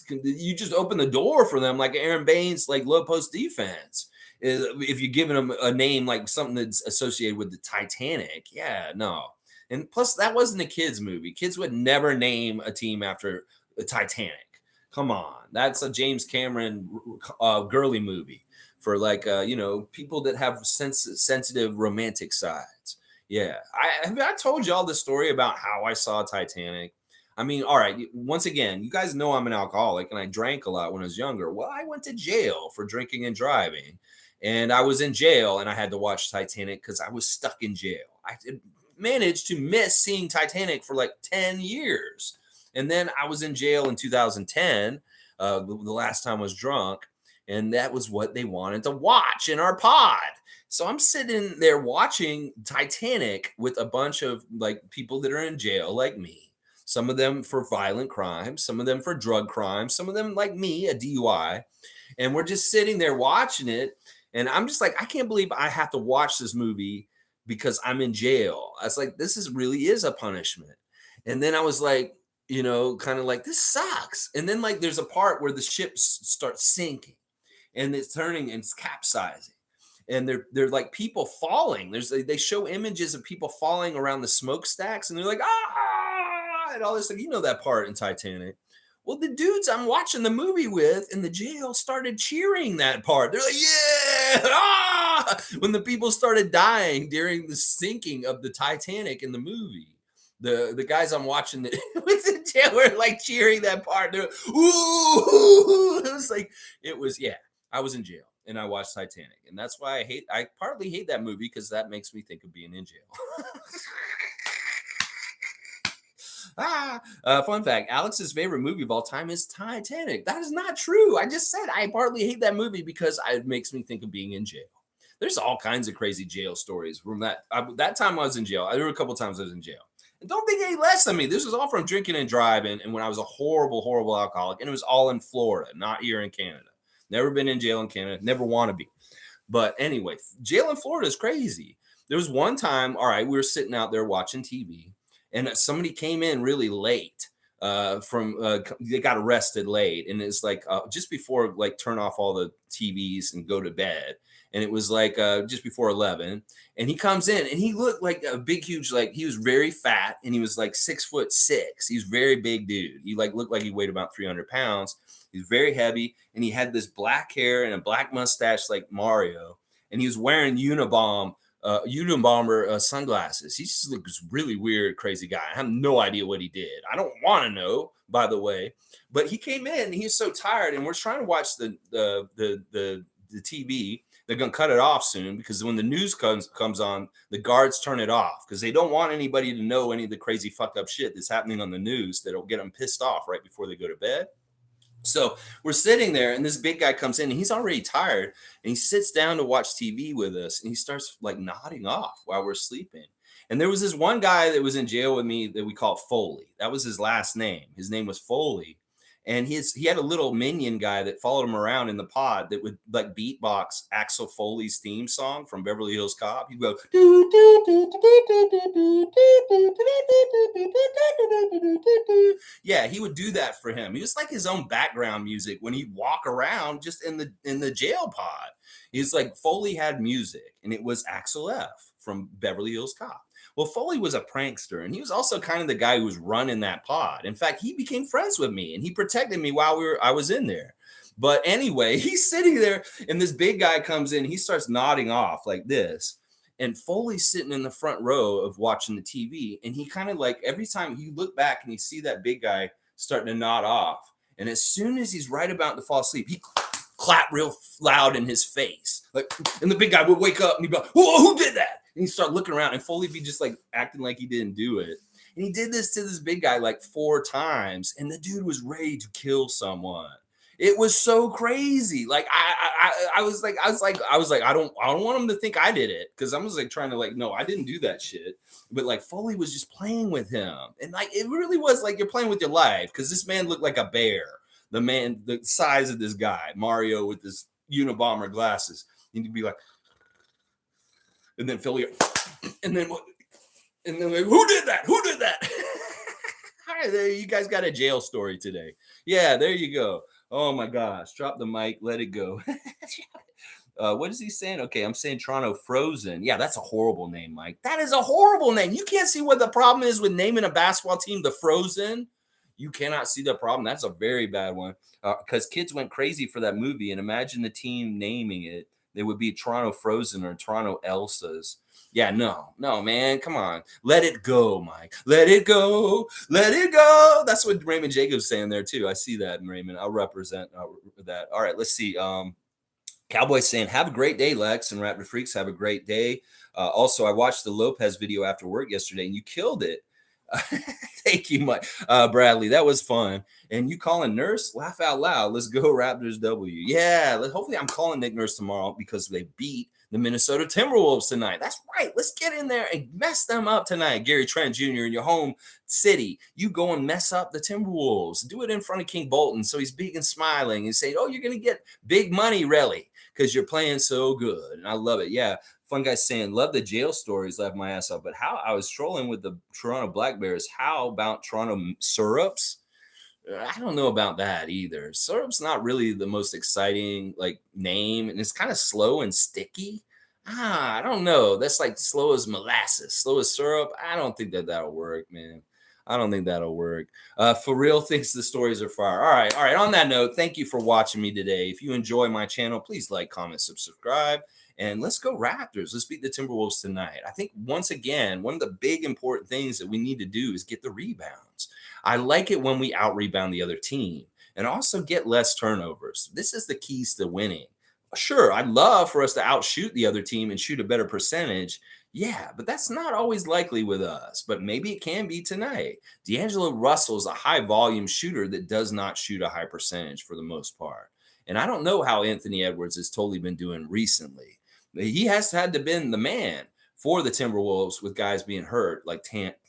You just open the door for them, like Aaron Baines, like low post defense. If you're giving them a name like something that's associated with the Titanic, yeah, no. And plus, that wasn't a kids' movie. Kids would never name a team after the Titanic. Come on, that's a James Cameron girly movie for people that have sensitive romantic sides. Yeah, I told y'all the story about how I saw Titanic. I mean, all right, once again, you guys know I'm an alcoholic and I drank a lot when I was younger. Well, I went to jail for drinking and driving. And I was in jail and I had to watch Titanic because I was stuck in jail. I managed to miss seeing Titanic for like 10 years. And then I was in jail in 2010, the last time I was drunk. And that was what they wanted to watch in our pod. So I'm sitting there watching Titanic with a bunch of like people that are in jail like me. Some of them for violent crimes, some of them for drug crimes, some of them like me, a DUI. And we're just sitting there watching it. And I'm just like, I can't believe I have to watch this movie because I'm in jail. I was like, this really is a punishment. And then I was like, kind of like, this sucks. And then like there's a part where the ship starts sinking and it's turning and it's capsizing. And they're like people falling. They show images of people falling around the smokestacks, and they're like, and all this stuff. You know that part in Titanic. Well, the dudes I'm watching the movie with in the jail started cheering that part. They're like, yeah, when the people started dying during the sinking of the Titanic in the movie. The guys I'm watching with the jail were like cheering that part. They're like, ooh, I was in jail and I watched Titanic. And that's why I partly hate that movie because that makes me think of being in jail. Fun fact, Alex's favorite movie of all time is Titanic. That is not true. I just said I partly hate that movie because it makes me think of being in jail. There's all kinds of crazy jail stories from that time I was in jail. There were a couple times I was in jail. And don't think any less of me. This was all from drinking and driving and when I was a horrible, horrible alcoholic. And it was all in Florida, not here in Canada. Never been in jail in Canada. Never want to be. But anyway, jail in Florida is crazy. There was one time, all right, we were sitting out there watching TV. And somebody came in really late they got arrested late. And it's like just before like turn off all the TVs and go to bed. And it was like just before 11. And he comes in and he looked like a big, huge, like he was very fat and he was like 6'6". He's very big dude. He like looked like he weighed about 300 pounds. He's very heavy. And he had this black hair and a black mustache like Mario. And he was wearing Unabomber sunglasses. He just looks really weird, crazy guy. I have no idea what he did. I don't want to know, by the way. But he came in and he's so tired, and we're trying to watch the TV. They're gonna cut it off soon because when the news comes on, the guards turn it off because they don't want anybody to know any of the crazy fucked up shit that's happening on the news that'll get them pissed off right before they go to bed. So we're sitting there, and this big guy comes in, and he's already tired, and he sits down to watch TV with us, and he starts like nodding off while we're sleeping. And there was this one guy that was in jail with me that we called Foley. That was his last name. His name was Foley. And he had a little minion guy that followed him around in the pod that would like beatbox Axel Foley's theme song from Beverly Hills Cop. He'd go, yeah, he would do that for him. He was like his own background music when he'd walk around just in the jail pod. He's like Foley had music, and it was Axel F from Beverly Hills Cop. Well, Foley was a prankster, and he was also kind of the guy who was running that pod. In fact, he became friends with me, and he protected me while I was in there. But anyway, he's sitting there, and this big guy comes in. He starts nodding off like this, and Foley's sitting in the front row of watching the TV, and he kind of like every time you look back and you see that big guy starting to nod off, and as soon as he's right about to fall asleep, he clap real loud in his face, like, and the big guy would wake up and he'd be like, "Whoa, who did that?" And he'd start looking around, and Foley be just like acting like he didn't do it. And he did this to this big guy like 4 times, and the dude was ready to kill someone. It was so crazy. Like I was like, I don't want him to think I did it, because I was like trying to like, no, I didn't do that shit. But like Foley was just playing with him, and like it really was like you're playing with your life, because this man looked like a bear. The size of this guy, Mario with his Unabomber glasses, and you'd be like, and then Philly, and then what? And then like, who did that? Who did that? All right, there you guys got a jail story today. Yeah, there you go. Oh my gosh, drop the mic, let it go. What is he saying? Okay, I'm saying Toronto Frozen. Yeah, that's a horrible name, Mike. That is a horrible name. You can't see what the problem is with naming a basketball team the Frozen. You cannot see the problem. That's a very bad one, because kids went crazy for that movie. And imagine the team naming it. They would be Toronto Frozen or Toronto Elsas. Yeah, no, man. Come on. Let it go, Mike. Let it go. Let it go. That's what Raymond Jacobs saying there, too. I see that, Raymond. I'll represent that. All right, let's see. Cowboys saying, have a great day, Lex, and Raptor Freaks, have a great day. Also, I watched the Lopez video after work yesterday, and you killed it. Thank you, Mike. Bradley. That was fun. And you calling Nurse? Laugh out loud. Let's go Raptors W. Yeah, hopefully I'm calling Nick Nurse tomorrow, because they beat the Minnesota Timberwolves tonight. That's right. Let's get in there and mess them up tonight. Gary Trent Jr. in your home city. You go and mess up the Timberwolves. Do it in front of King Bolton, so he's big and smiling and say, oh, you're going to get big money, really, because you're playing so good. And I love it. Yeah. Fun guy saying, love the jail stories, laughed my ass off. But how I was trolling with the Toronto Black Bears. How about Toronto Syrups? I don't know about that either. Syrup's not really the most exciting like name, and it's kind of slow and sticky. I don't know. That's like slow as molasses, slow as syrup. I don't think that'll work, man. I don't think that'll work. For real thinks the stories are fire. All right. On that note, thank you for watching me today. If you enjoy my channel, please like, comment, subscribe. And let's go Raptors. Let's beat the Timberwolves tonight. I think once again, one of the big important things that we need to do is get the rebounds. I like it when we out-rebound the other team and also get less turnovers. This is the keys to winning. Sure, I'd love for us to outshoot the other team and shoot a better percentage. Yeah, but that's not always likely with us. But maybe it can be tonight. D'Angelo Russell is a high-volume shooter that does not shoot a high percentage for the most part. And I don't know how Anthony Edwards has totally been doing recently. He has had to been the man for the Timberwolves with guys being hurt like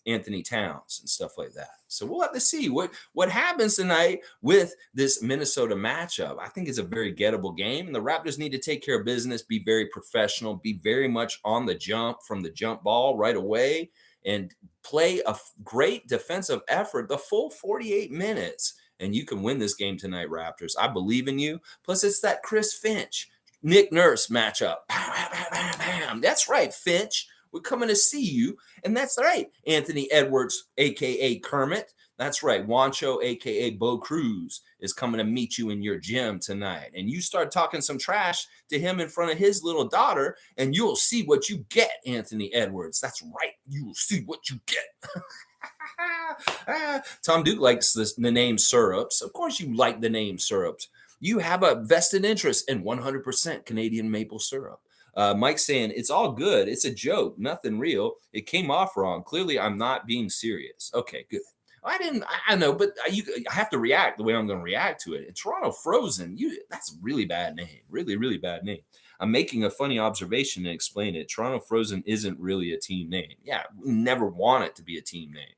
Anthony Towns and stuff like that. So we'll have to see what happens tonight with this Minnesota matchup. I think it's a very gettable game, and the Raptors need to take care of business, be very professional, be very much on the jump from the jump ball right away, and play a great defensive effort the full 48 minutes. And you can win this game tonight, Raptors. I believe in you. Plus, it's that Chris Finch, Nick Nurse matchup. Bam, bam, bam, bam. That's right, Finch. We're coming to see you. And that's right, Anthony Edwards, a.k.a. Kermit. That's right, Juancho, a.k.a. Bo Cruz, is coming to meet you in your gym tonight. And you start talking some trash to him in front of his little daughter, and you'll see what you get, Anthony Edwards. That's right, you will see what you get. Tom Duke likes the name Syrups. Of course you like the name Syrups. You have a vested interest in 100% Canadian maple syrup. Mike saying, it's all good. It's a joke. Nothing real. It came off wrong. Clearly, I'm not being serious. Okay, good. I didn't. I know, but I have to react the way I'm going to react to it. And Toronto Frozen, that's a really bad name. Really, really bad name. I'm making a funny observation and explain it. Toronto Frozen isn't really a team name. Yeah, we never want it to be a team name.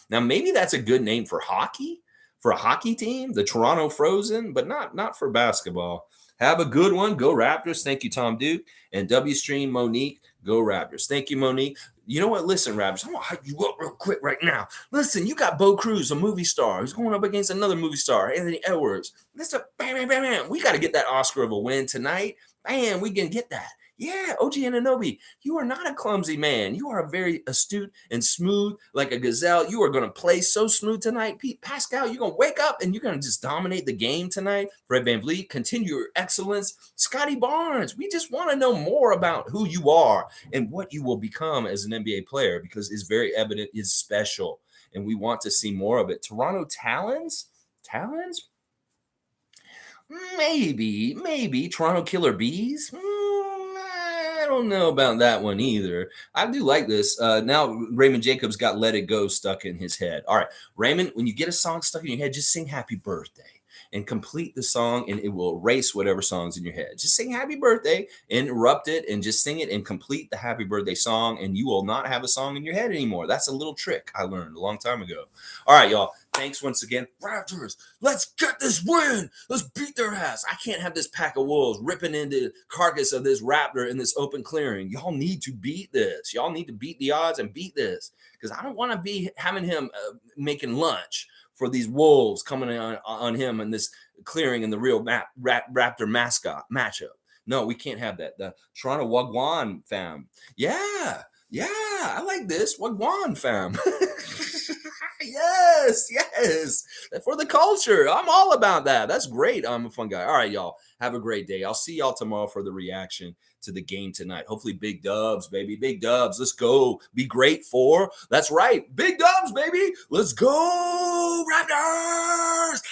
Now, maybe that's a good name for hockey, for a hockey team, the Toronto Frozen, but not for basketball. Have a good one. Go Raptors. Thank you, Tom Duke. And W Stream Monique. Go Raptors. Thank you, Monique. You know what? Listen, Raptors, I'm going to hype you up real quick right now. Listen, you got Bo Cruz, a movie star, who's going up against another movie star, Anthony Edwards. Listen, bam, bam, bam, bam. We got to get that Oscar of a win tonight. Bam, we can get that. Yeah, OG Anunoby, you are not a clumsy man. You are a very astute and smooth, like a gazelle. You are going to play so smooth tonight. Pete Pascal, you're going to wake up and you're going to just dominate the game tonight. Fred VanVleet, continue your excellence. Scotty Barnes, we just want to know more about who you are and what you will become as an NBA player, because it's very evident it's special. And we want to see more of it. Toronto Talons? Talons? Maybe. Toronto Killer Bees? I don't know about that one either. I do like this. Now Raymond Jacobs got Let It Go stuck in his head. All right, Raymond, when you get a song stuck in your head, just sing Happy Birthday and complete the song, and it will erase whatever song's in your head. Just sing Happy Birthday, interrupt it, and just sing it and complete the Happy Birthday song, and you will not have a song in your head anymore. That's a little trick I learned a long time ago. All right, y'all. Thanks once again. Raptors, let's get this win. Let's beat their ass. I can't have this pack of wolves ripping into the carcass of this Raptor in this open clearing. Y'all need to beat this. Y'all need to beat the odds and beat this, because I don't want to be having him making lunch for these wolves coming on him in this clearing in the real Raptor mascot matchup. No, we can't have that. The Toronto Wagwan fam. Yeah, I like this. Wagwan fam. Yes. For the culture. I'm all about that. That's great. I'm a fun guy. All right, y'all. Have a great day. I'll see y'all tomorrow for the reaction to the game tonight. Hopefully, big dubs, baby. Big dubs. Let's go. Be great for. That's right. Big dubs, baby. Let's go, Raptors.